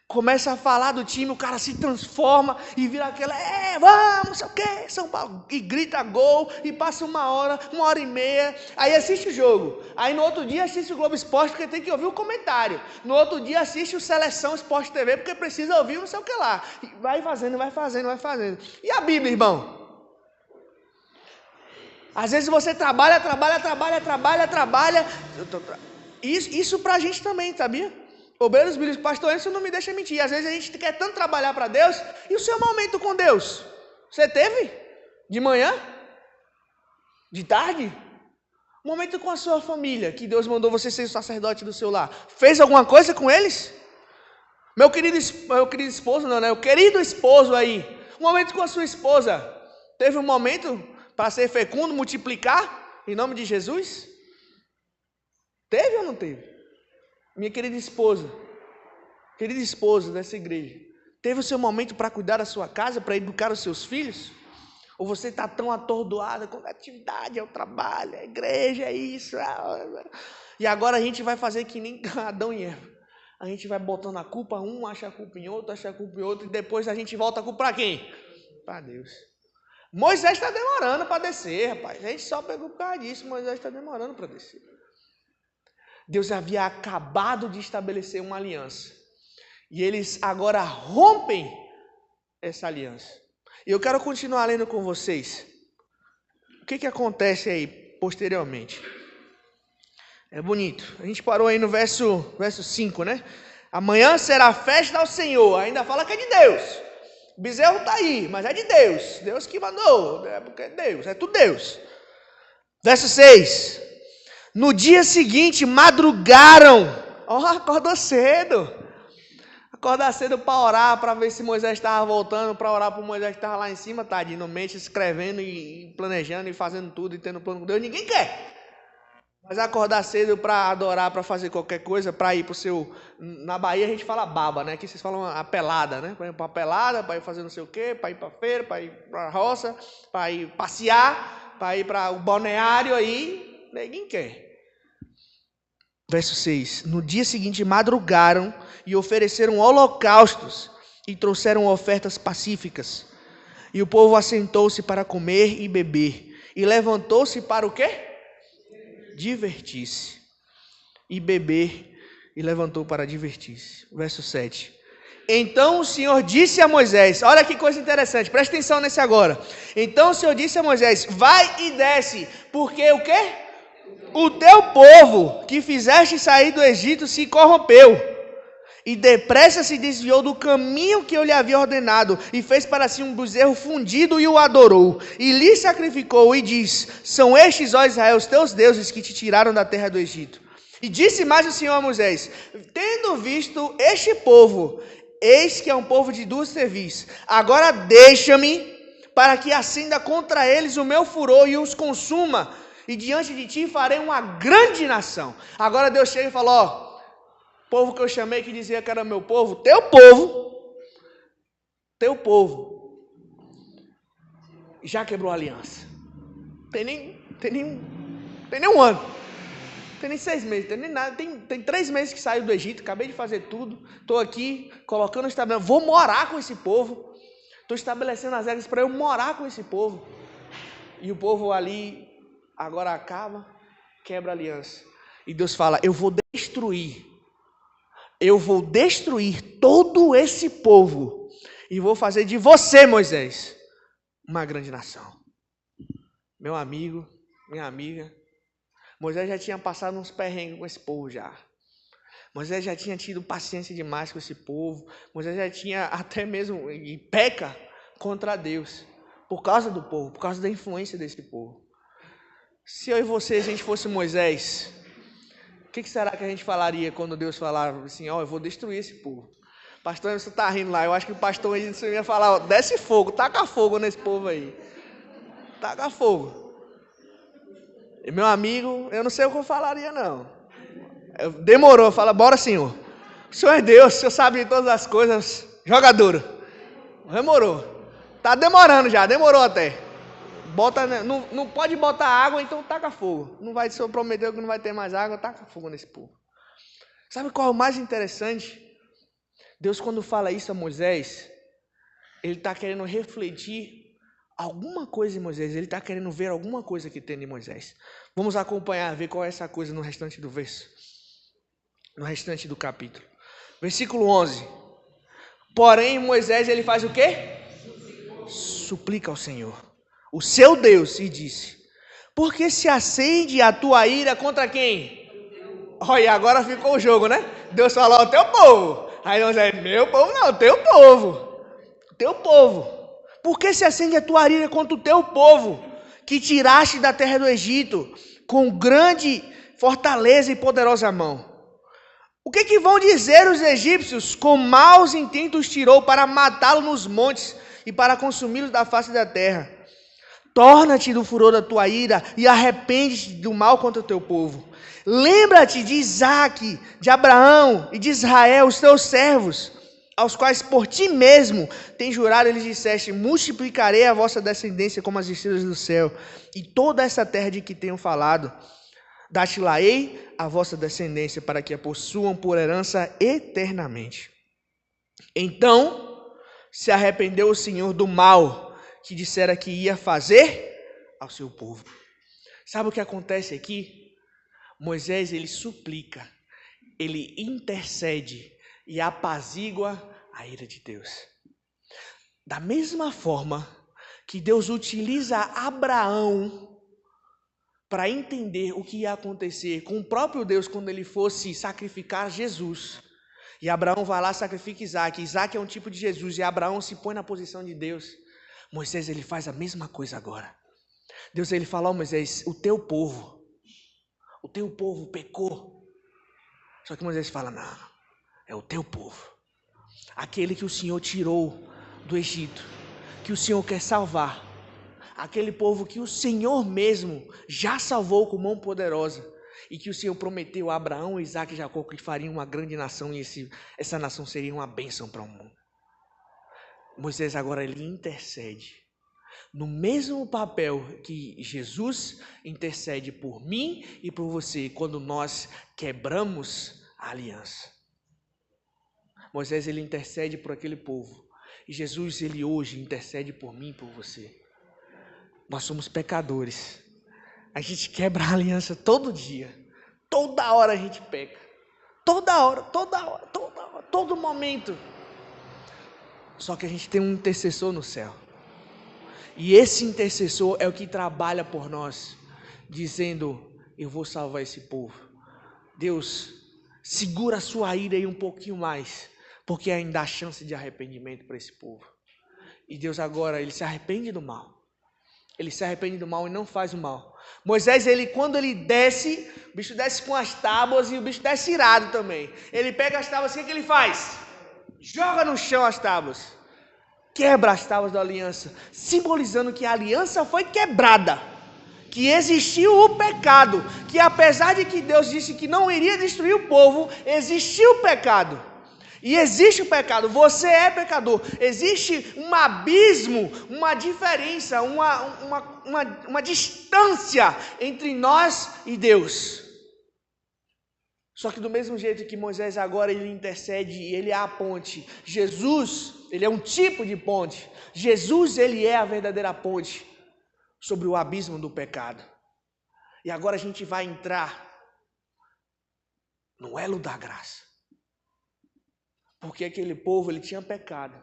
Começa a falar do time, o cara se transforma e vira aquela, vamos, sei o quê, São Paulo, e grita gol, e passa uma hora e meia, aí assiste o jogo, aí no outro dia assiste o Globo Esporte, porque tem que ouvir o comentário, no outro dia assiste o Seleção Esporte TV, porque precisa ouvir não sei o que lá, e vai fazendo, e a Bíblia, irmão? Às vezes você trabalha, isso pra gente também, sabia? Obreiros bíblicos, pastor, isso não me deixa mentir. Às vezes a gente quer tanto trabalhar para Deus. E o seu momento com Deus? Você teve? De manhã? De tarde? Momento com a sua família, que Deus mandou você ser o sacerdote do seu lar. Fez alguma coisa com eles? Meu querido esposo, não, né? O querido esposo aí. Um momento com a sua esposa. Teve um momento para ser fecundo, multiplicar, em nome de Jesus? Teve ou não teve? Minha querida esposa dessa igreja, teve o seu momento para cuidar da sua casa, para educar os seus filhos? Ou você está tão atordoada com a atividade, é o trabalho, é a igreja, é isso. E agora a gente vai fazer que nem Adão e Eva. A gente vai botando a culpa, um acha a culpa em outro, e depois a gente volta a culpa para quem? Para Deus. Moisés está demorando para descer, rapaz. A gente só pegou por causa disso, Moisés está demorando para descer. Deus havia acabado de estabelecer uma aliança. E eles agora rompem essa aliança. E eu quero continuar lendo com vocês. O que acontece aí posteriormente? É bonito. A gente parou aí no verso 5, né? Amanhã será festa ao Senhor. Ainda fala que é de Deus. O bezerro está aí, mas é de Deus. Deus que mandou. É porque é Deus, é tudo Deus. Verso 6. No dia seguinte, madrugaram. Acordou cedo. Acordar cedo para orar, para ver se Moisés estava voltando, para orar para o Moisés que estava lá em cima, tadinho, no mente, escrevendo e planejando e fazendo tudo e tendo plano com Deus. Ninguém quer. Mas acordar cedo para adorar, para fazer qualquer coisa, para ir para o seu... Na Bahia a gente fala baba, né? Aqui vocês falam a pelada, né? Para ir para a pelada, para ir fazer não sei o quê, para ir para a feira, para ir para a roça, para ir passear, para ir para o balneário aí. Ninguém quer. Verso 6. No dia seguinte madrugaram e ofereceram holocaustos e trouxeram ofertas pacíficas. E o povo assentou-se para comer e beber. E levantou-se para o quê? Divertir-se. E beber. E levantou para divertir-se. Verso 7. Então o Senhor disse a Moisés, olha que coisa interessante, presta atenção nesse agora. Então o Senhor disse a Moisés, vai e desce, porque o quê? O teu povo que fizeste sair do Egito se corrompeu. E depressa se desviou do caminho que eu lhe havia ordenado, e fez para si um bezerro fundido e o adorou. E lhe sacrificou e diz, são estes, ó Israel, os teus deuses que te tiraram da terra do Egito. E disse mais o Senhor a Moisés, tendo visto este povo, eis que é um povo de duas cerviz. Agora deixa-me para que acenda contra eles o meu furor e os consuma. E diante de ti farei uma grande nação. Agora Deus chega e fala, ó, povo que eu chamei que dizia que era meu povo, teu povo, já quebrou a aliança. Tem nem um ano. Tem nem 6 meses, tem nem nada. Tem 3 meses que saiu do Egito, acabei de fazer tudo. Estou aqui colocando o estabelecimento. Vou morar com esse povo. Estou estabelecendo as regras para eu morar com esse povo. E o povo ali agora acaba, quebra a aliança. E Deus fala, eu vou destruir todo esse povo. E vou fazer de você, Moisés, uma grande nação. Meu amigo, minha amiga, Moisés já tinha passado uns perrengues com esse povo já. Moisés já tinha tido paciência demais com esse povo. Moisés já tinha até mesmo, e peca contra Deus. Por causa do povo, por causa da influência desse povo. Se eu e você, a gente fosse Moisés, o que será que a gente falaria quando Deus falava assim, ó, eu vou destruir esse povo? Pastor, você está rindo lá, eu acho que o pastor ia falar, ó, desce fogo, taca fogo nesse povo aí. Taca fogo. E meu amigo, eu não sei o que eu falaria não. Demorou, fala, bora Senhor. O Senhor é Deus, o Senhor sabe de todas as coisas. Joga duro. Demorou. Tá demorando já, demorou até. Não pode botar água, então taca fogo. Não vai, o Senhor prometeu que não vai ter mais água, taca fogo nesse povo. Sabe qual é o mais interessante? Deus, quando fala isso a Moisés, Ele está querendo refletir alguma coisa em Moisés, ele está querendo ver alguma coisa que tem em Moisés. Vamos acompanhar, ver qual é essa coisa no restante do verso, no restante do capítulo. Versículo 11. Porém, Moisés, ele faz o quê? Suplica ao Senhor, o seu Deus, e disse, por que se acende a tua ira contra quem? Olha, agora ficou o jogo, né? Deus falou, o teu povo. Aí Moisés, meu povo não, teu povo. Teu povo. Por que se acende a tua ira contra o teu povo, que tiraste da terra do Egito, com grande fortaleza e poderosa mão? O que vão dizer os egípcios? Com maus intentos tirou para matá-lo nos montes e para consumi-lo da face da terra. Torna-te do furor da tua ira e arrepende-te do mal contra o teu povo. Lembra-te de Isaque, de Abraão e de Israel, os teus servos, aos quais por ti mesmo tem jurado, eles disseste, multiplicarei a vossa descendência como as estrelas do céu, e toda essa terra de que tenho falado, dar-te-la-ei a vossa descendência, para que a possuam por herança eternamente. Então se arrependeu o Senhor do mal que dissera que ia fazer ao seu povo. Sabe o que acontece aqui? Moisés, ele suplica, ele intercede e apazigua a ira de Deus. Da mesma forma que Deus utiliza Abraão para entender o que ia acontecer com o próprio Deus quando ele fosse sacrificar Jesus. E Abraão vai lá e sacrifica Isaque. Isaque é um tipo de Jesus e Abraão se põe na posição de Deus. Moisés, ele faz a mesma coisa agora. Deus, ele fala, ó Moisés, o teu povo pecou. Só que Moisés fala, não. É o teu povo, aquele que o Senhor tirou do Egito, que o Senhor quer salvar, aquele povo que o Senhor mesmo já salvou com mão poderosa, e que o Senhor prometeu a Abraão, Isaque e Jacó que faria uma grande nação, e essa nação seria uma bênção para o mundo. Moisés agora ele intercede. no mesmo papel que Jesus intercede por mim e por você quando nós quebramos a aliança. Moisés, ele intercede por aquele povo. E Jesus, ele hoje intercede por mim e por você. Nós somos pecadores. A gente quebra a aliança todo dia. Toda hora a gente peca. Toda hora, todo momento. Só que a gente tem um intercessor no céu. E esse intercessor é o que trabalha por nós, dizendo: eu vou salvar esse povo. Deus, segura a sua ira aí um pouquinho mais, porque ainda há chance de arrependimento para esse povo. E Deus agora, ele se arrepende do mal. Ele se arrepende do mal e não faz o mal. Moisés, quando ele desce, o bicho desce com as tábuas e o bicho desce irado também. Ele pega as tábuas, o que ele faz? Joga no chão as tábuas. Quebra as tábuas da aliança, simbolizando que a aliança foi quebrada. Que existiu o pecado. Que apesar de que Deus disse que não iria destruir o povo, existiu o pecado. E existe o pecado, você é pecador. Existe um abismo, uma diferença, uma distância entre nós e Deus. Só que do mesmo jeito que Moisés agora ele intercede e ele é a ponte, Jesus, ele é um tipo de ponte. Jesus, ele é a verdadeira ponte sobre o abismo do pecado. E agora a gente vai entrar no elo da graça. Porque aquele povo, ele tinha pecado.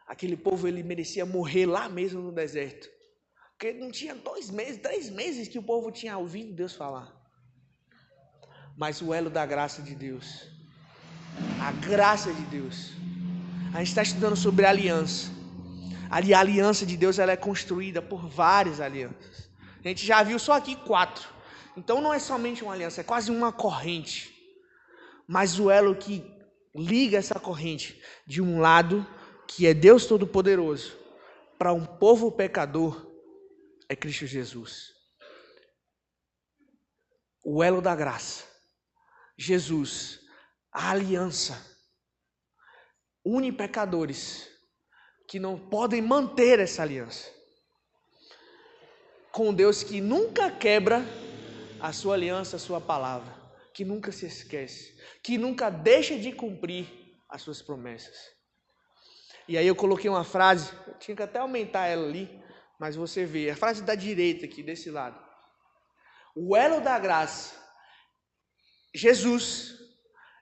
Aquele povo, ele merecia morrer lá mesmo no deserto. Porque não tinha 2 meses, 3 meses que o povo tinha ouvido Deus falar. Mas o elo da graça de Deus, a graça de Deus. A gente está estudando sobre a aliança. Ali a aliança de Deus, ela é construída por várias alianças. A gente já viu só aqui 4. Então não é somente uma aliança, é quase uma corrente. Mas o elo que liga essa corrente de um lado, que é Deus Todo-Poderoso, para um povo pecador, é Cristo Jesus. O elo da graça. Jesus, a aliança, une pecadores que não podem manter essa aliança com Deus que nunca quebra a sua aliança, a sua palavra, que nunca se esquece, que nunca deixa de cumprir as suas promessas. E aí eu coloquei uma frase, eu tinha que até aumentar ela ali, mas você vê, a frase da direita aqui, desse lado. O elo da graça, Jesus,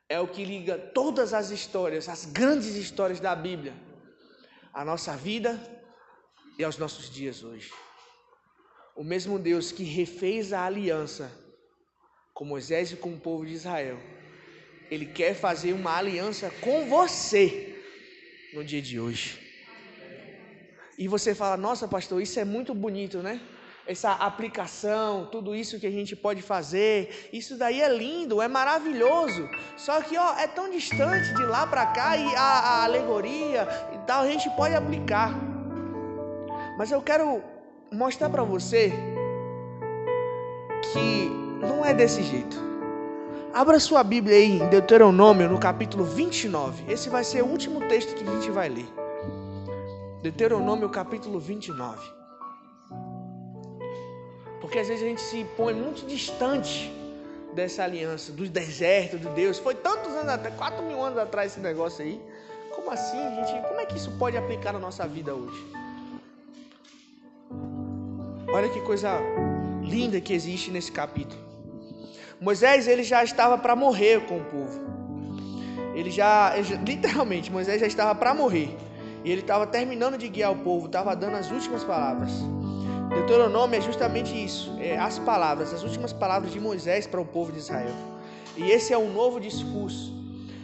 é o que liga todas as histórias, as grandes histórias da Bíblia, à nossa vida e aos nossos dias hoje. O mesmo Deus que refez a aliança com Moisés e com o povo de Israel, Ele quer fazer uma aliança com você no dia de hoje. E você fala: nossa, pastor, isso é muito bonito, né? Essa aplicação, tudo isso que a gente pode fazer, isso daí é lindo, é maravilhoso. Só que é tão distante de lá para cá e a alegoria e tal, a gente pode aplicar. Mas eu quero mostrar para você que não é desse jeito. Abra sua Bíblia aí em Deuteronômio, no capítulo 29. Esse vai ser o último texto que a gente vai ler. Deuteronômio, capítulo 29. Porque às vezes a gente se põe muito distante dessa aliança, do deserto, de Deus. Foi tantos anos atrás, 4.000 anos atrás esse negócio aí. Como assim, gente? Como é que isso pode aplicar na nossa vida hoje? Olha que coisa linda que existe nesse capítulo. Moisés, ele já estava para morrer com o povo. Literalmente, Moisés já estava para morrer. E ele estava terminando de guiar o povo, estava dando as últimas palavras. Deuteronômio é justamente isso, as palavras, as últimas palavras de Moisés para o povo de Israel. E esse é um novo discurso.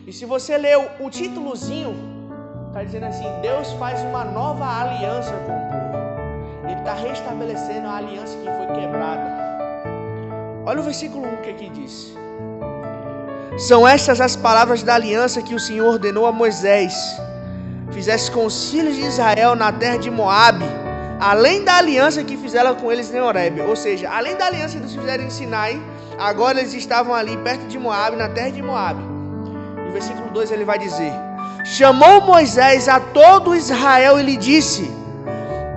E se você ler o títulozinho, está dizendo assim: Deus faz uma nova aliança com o povo. Ele está restabelecendo a aliança que foi quebrada. Olha o versículo 1 que aqui diz: são estas as palavras da aliança que o Senhor ordenou a Moisés: fizesse com os filhos de Israel na terra de Moabe, além da aliança que fizeram com eles em Horebe. Ou seja, além da aliança que eles fizeram em Sinai, agora eles estavam ali perto de Moabe, na terra de Moabe. No versículo 2 ele vai dizer: chamou Moisés a todo Israel e lhe disse: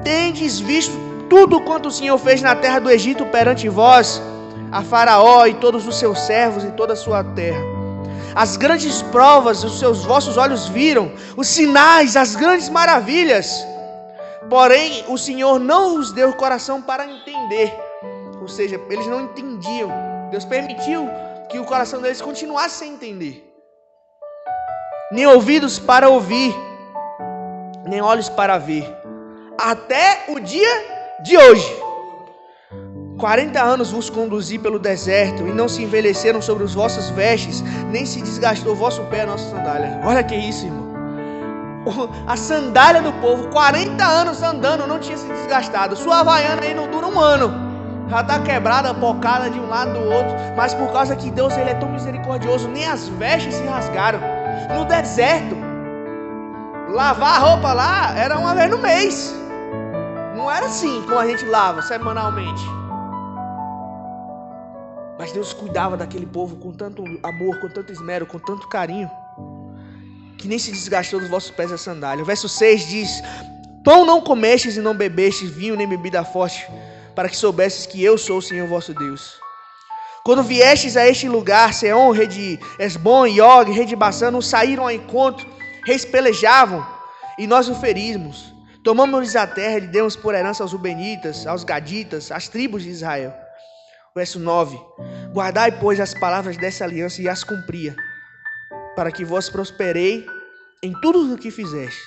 tendes visto tudo quanto o Senhor fez na terra do Egito perante vós, a Faraó e todos os seus servos e toda a sua terra. As grandes provas os vossos olhos viram, os sinais, as grandes maravilhas. Porém, o Senhor não os deu coração para entender. Ou seja, eles não entendiam. Deus permitiu que o coração deles continuasse sem entender. Nem ouvidos para ouvir, nem olhos para ver. Até o dia de hoje. 40 anos vos conduzi pelo deserto, e não se envelheceram sobre os vossos vestes, nem se desgastou o vosso pé a nossa sandália. Olha que isso, irmão. A sandália do povo, 40 anos andando, não tinha se desgastado. Sua havaiana aí não dura um ano. Já está quebrada, bocada de um lado do outro. Mas por causa que Deus ele é tão misericordioso, nem as vestes se rasgaram. No deserto, lavar a roupa lá era uma vez no mês. Não era assim como a gente lava semanalmente. Mas Deus cuidava daquele povo com tanto amor, com tanto esmero, com tanto carinho, que nem se desgastou dos vossos pés a sandália. O verso 6 diz: pão não comestes e não bebestes vinho nem bebida forte, para que soubesses que eu sou o Senhor vosso Deus. Quando viestes a este lugar, Seom, rei de Esbom, e Og, rei de Baçã, nos saíram ao encontro, reis pelejavam, e nós o ferimos. Tomamos-lhes a terra e lhe demos por herança aos Rubenitas, aos Gaditas, às tribos de Israel. Verso 9: guardai, pois, as palavras dessa aliança e as cumpria, para que vós prosperei em tudo o que fizeste.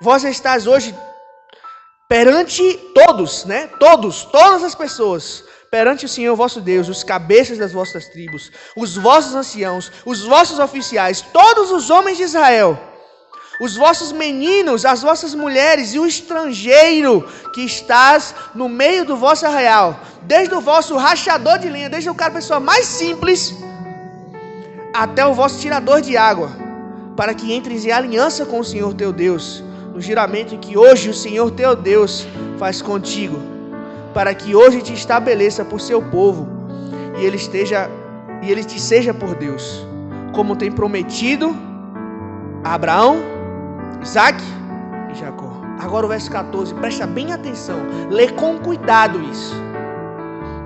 Vós estás hoje perante todos, todas as pessoas, perante o Senhor vosso Deus, os cabeças das vossas tribos, os vossos anciãos, os vossos oficiais, todos os homens de Israel, os vossos meninos, as vossas mulheres e o estrangeiro que estás no meio do vosso arraial, desde o vosso rachador de lenha, desde o cara, pessoa mais simples, até o vosso tirador de água, para que entres em aliança com o Senhor teu Deus, no juramento que hoje o Senhor teu Deus faz contigo, para que hoje te estabeleça por seu povo, e ele te seja por Deus, como tem prometido a Abraão, Isaac e Jacó. Agora o verso 14, presta bem atenção, lê com cuidado isso.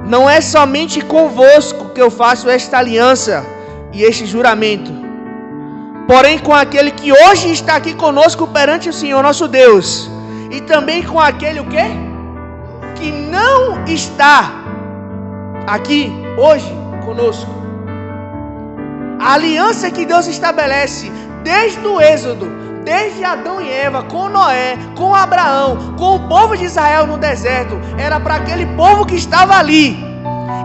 Não é somente convosco que eu faço esta aliança e este juramento, porém com aquele que hoje está aqui conosco perante o Senhor nosso Deus, e também com aquele o quê? Que não está aqui hoje conosco. A aliança que Deus estabelece desde o Êxodo, desde Adão e Eva, com Noé, com Abraão, com o povo de Israel no deserto, era para aquele povo que estava ali,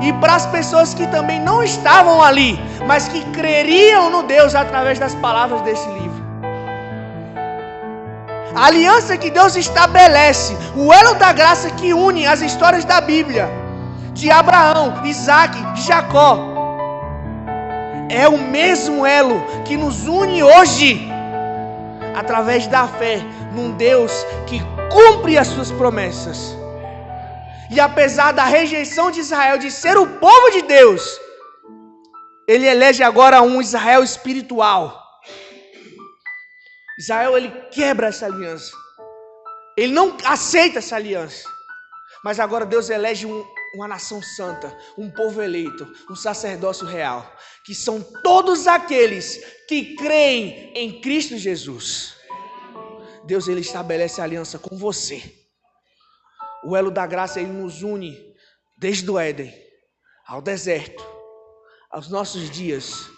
e para as pessoas que também não estavam ali, mas que creriam no Deus através das palavras desse livro. A aliança que Deus estabelece, o elo da graça que une as histórias da Bíblia, de Abraão, Isaac, de Jacó, é o mesmo elo que nos une hoje, através da fé num Deus que cumpre as suas promessas. E apesar da rejeição de Israel de ser o povo de Deus, ele elege agora um Israel espiritual. Israel, ele quebra essa aliança. Ele não aceita essa aliança. Mas agora Deus elege uma nação santa, um povo eleito, um sacerdócio real, que são todos aqueles que creem em Cristo Jesus. Deus, ele estabelece a aliança com você. O elo da graça, ele nos une desde o Éden ao deserto, aos nossos dias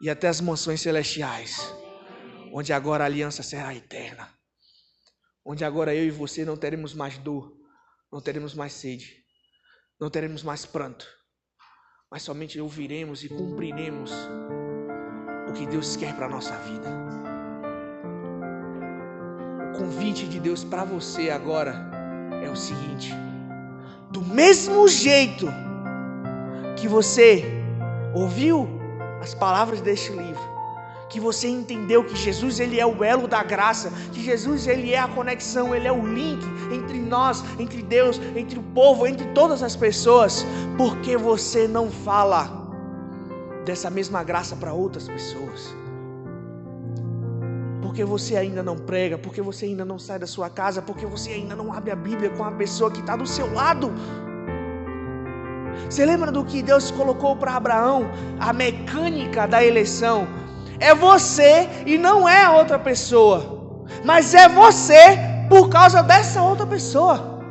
e até as mansões celestiais, onde agora a aliança será eterna, onde agora eu e você não teremos mais dor, não teremos mais sede, não teremos mais pranto, mas somente ouviremos e cumpriremos o que Deus quer para a nossa vida. O convite de Deus para você agora é o seguinte: do mesmo jeito que você ouviu as palavras deste livro, que você entendeu que Jesus, ele é o elo da graça, que Jesus, ele é a conexão, ele é o link entre nós, entre Deus, entre o povo, entre todas as pessoas, por que você não fala dessa mesma graça para outras pessoas? Por porque você ainda não prega, porque você ainda não sai da sua casa, porque você ainda não abre a Bíblia com a pessoa que está do seu lado. Você lembra do que Deus colocou para Abraão? A mecânica da eleição é você e não é a outra pessoa, mas é você por causa dessa outra pessoa.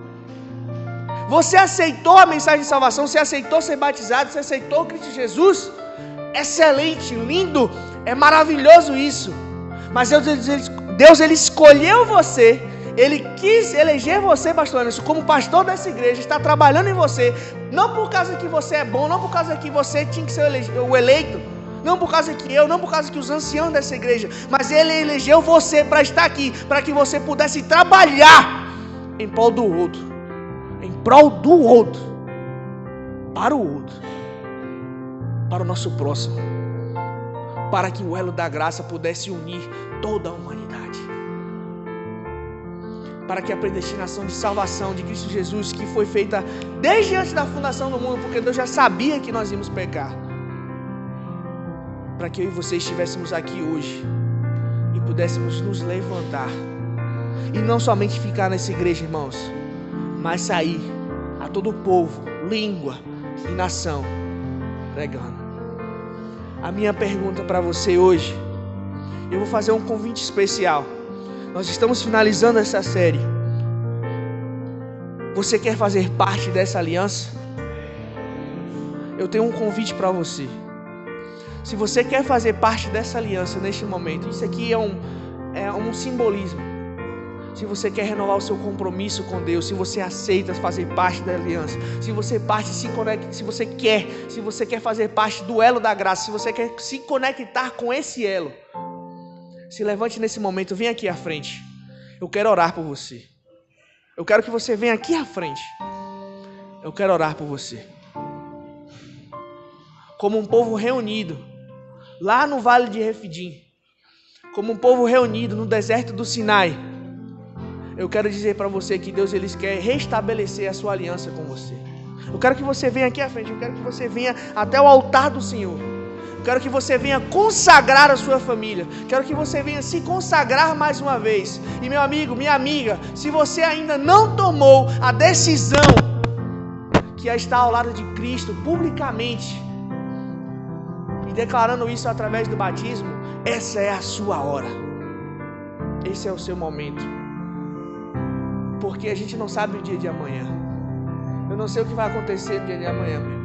Você aceitou a mensagem de salvação, você aceitou ser batizado, você aceitou Cristo Jesus. Excelente, lindo, é maravilhoso isso. Mas Deus ele escolheu você, Ele quis eleger você, pastor Anderson, como pastor dessa igreja, está trabalhando em você, não por causa que você é bom, não por causa que você tinha que ser o eleito, não por causa que eu, não por causa que os anciãos dessa igreja, mas Ele elegeu você para estar aqui, para que você pudesse trabalhar em prol do outro, para o outro, para o nosso próximo, para que o elo da graça pudesse unir toda a humanidade, para que a predestinação de salvação de Cristo Jesus, que foi feita desde antes da fundação do mundo, porque Deus já sabia que nós íamos pecar, para que eu e você estivéssemos aqui hoje e pudéssemos nos levantar e não somente ficar nessa igreja, irmãos, mas sair a todo o povo, língua e nação pregando. A minha pergunta para você hoje, eu vou fazer um convite especial. Nós estamos finalizando essa série. Você quer fazer parte dessa aliança? Eu tenho um convite para você. Se você quer fazer parte dessa aliança neste momento, isso aqui é um simbolismo. Se você quer renovar o seu compromisso com Deus, se você aceita fazer parte da aliança, se você quer fazer parte do elo da graça, se você quer se conectar com esse elo, se levante nesse momento, vem aqui à frente. Eu quero orar por você. Eu quero que você venha aqui à frente. Eu quero orar por você. Como um povo reunido lá no Vale de Refidim, como um povo reunido no deserto do Sinai, eu quero dizer para você que Deus ele quer restabelecer a sua aliança com você. Eu quero que você venha aqui à frente. Eu quero que você venha até o altar do Senhor. Eu quero que você venha consagrar a sua família. Quero que você venha se consagrar mais uma vez. E meu amigo, minha amiga, se você ainda não tomou a decisão que é estar ao lado de Cristo publicamente e declarando isso através do batismo, essa é a sua hora. Esse é o seu momento. Porque a gente não sabe o dia de amanhã. Eu não sei o que vai acontecer no dia de amanhã, meu.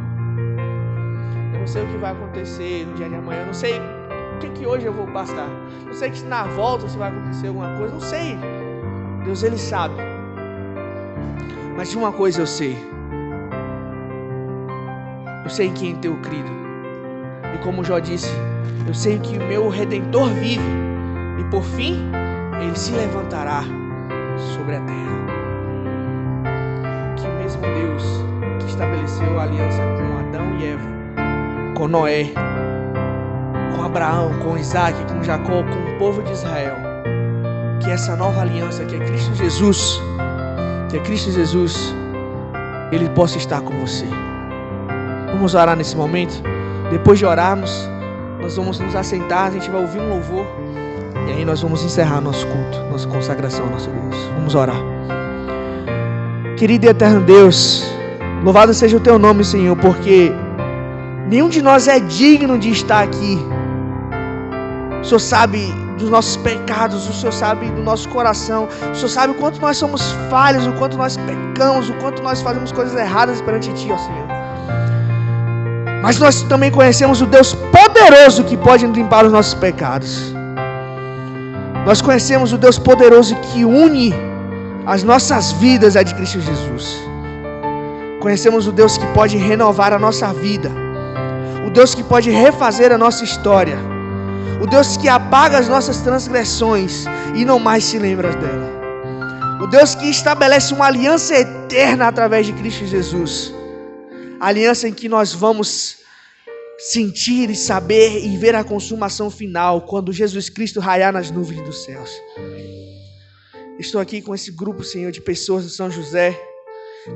Eu não sei o que vai acontecer no dia de amanhã. Eu não sei o que hoje eu vou passar. Não sei que na volta se vai acontecer alguma coisa. Não sei. Deus, Ele sabe. Mas de uma coisa eu sei. Eu sei em quem tenho crido. E como Jó disse, eu sei que o meu Redentor vive. E por fim, Ele se levantará sobre a terra. Que o mesmo Deus que estabeleceu a aliança com Adão e Eva, com Noé, com Abraão, com Isaac, com Jacó, com o povo de Israel, que essa nova aliança que é Cristo Jesus, Ele possa estar com você. Vamos orar nesse momento. Depois de orarmos, nós vamos nos assentar, a gente vai ouvir um louvor e aí nós vamos encerrar nosso culto, nossa consagração ao nosso Deus. Vamos orar. Querido e eterno Deus, louvado seja o Teu nome, Senhor, porque nenhum de nós é digno de estar aqui. O Senhor sabe dos nossos pecados, o Senhor sabe do nosso coração, o Senhor sabe o quanto nós somos falhos, o quanto nós pecamos, o quanto nós fazemos coisas erradas perante Ti, ó Senhor. Mas nós também conhecemos o Deus poderoso que pode limpar os nossos pecados. Nós conhecemos o Deus poderoso que une as nossas vidas à de Cristo Jesus. Conhecemos o Deus que pode renovar a nossa vida. O Deus que pode refazer a nossa história. O Deus que apaga as nossas transgressões e não mais se lembra dela. O Deus que estabelece uma aliança eterna através de Cristo Jesus. Aliança em que nós vamos sentir e saber e ver a consumação final quando Jesus Cristo raiar nas nuvens dos céus. Estou aqui com esse grupo, Senhor, de pessoas do São José,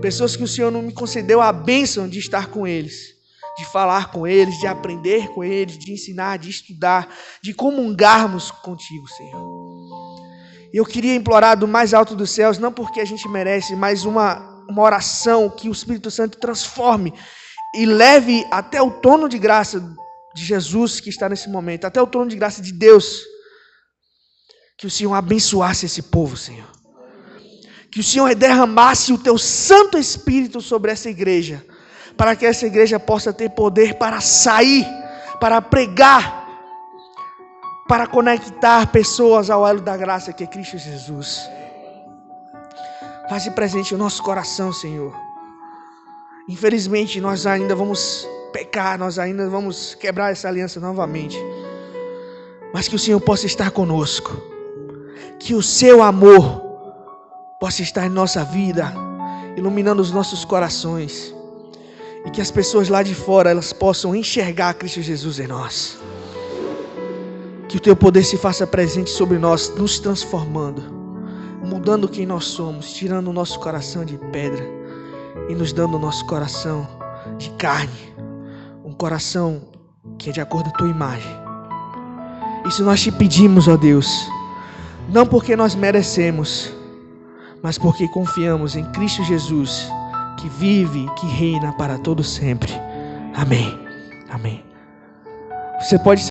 pessoas que o Senhor não me concedeu a bênção de estar com eles, de falar com eles, de aprender com eles, de ensinar, de estudar, de comungarmos contigo, Senhor. Eu queria implorar do mais alto dos céus, não porque a gente merece, mas uma oração que o Espírito Santo transforme e leve até o trono de graça de Jesus que está nesse momento, até o trono de graça de Deus. Que o Senhor abençoasse esse povo, Senhor. Que o Senhor derramasse o teu Santo Espírito sobre essa igreja, para que essa igreja possa ter poder para sair, para pregar, para conectar pessoas ao elo da graça que é Cristo Jesus. Faze presente o nosso coração, Senhor. Infelizmente, nós ainda vamos pecar, nós ainda vamos quebrar essa aliança novamente. Mas que o Senhor possa estar conosco. Que o seu amor possa estar em nossa vida, iluminando os nossos corações. E que as pessoas lá de fora, elas possam enxergar Cristo Jesus em nós. Que o teu poder se faça presente sobre nós, nos transformando, mudando quem nós somos, tirando o nosso coração de pedra e nos dando o nosso coração de carne, um coração que é de acordo com a tua imagem. Isso nós te pedimos, ó Deus, não porque nós merecemos, mas porque confiamos em Cristo Jesus, que vive, que reina para todo sempre. Amém. Amém. Você pode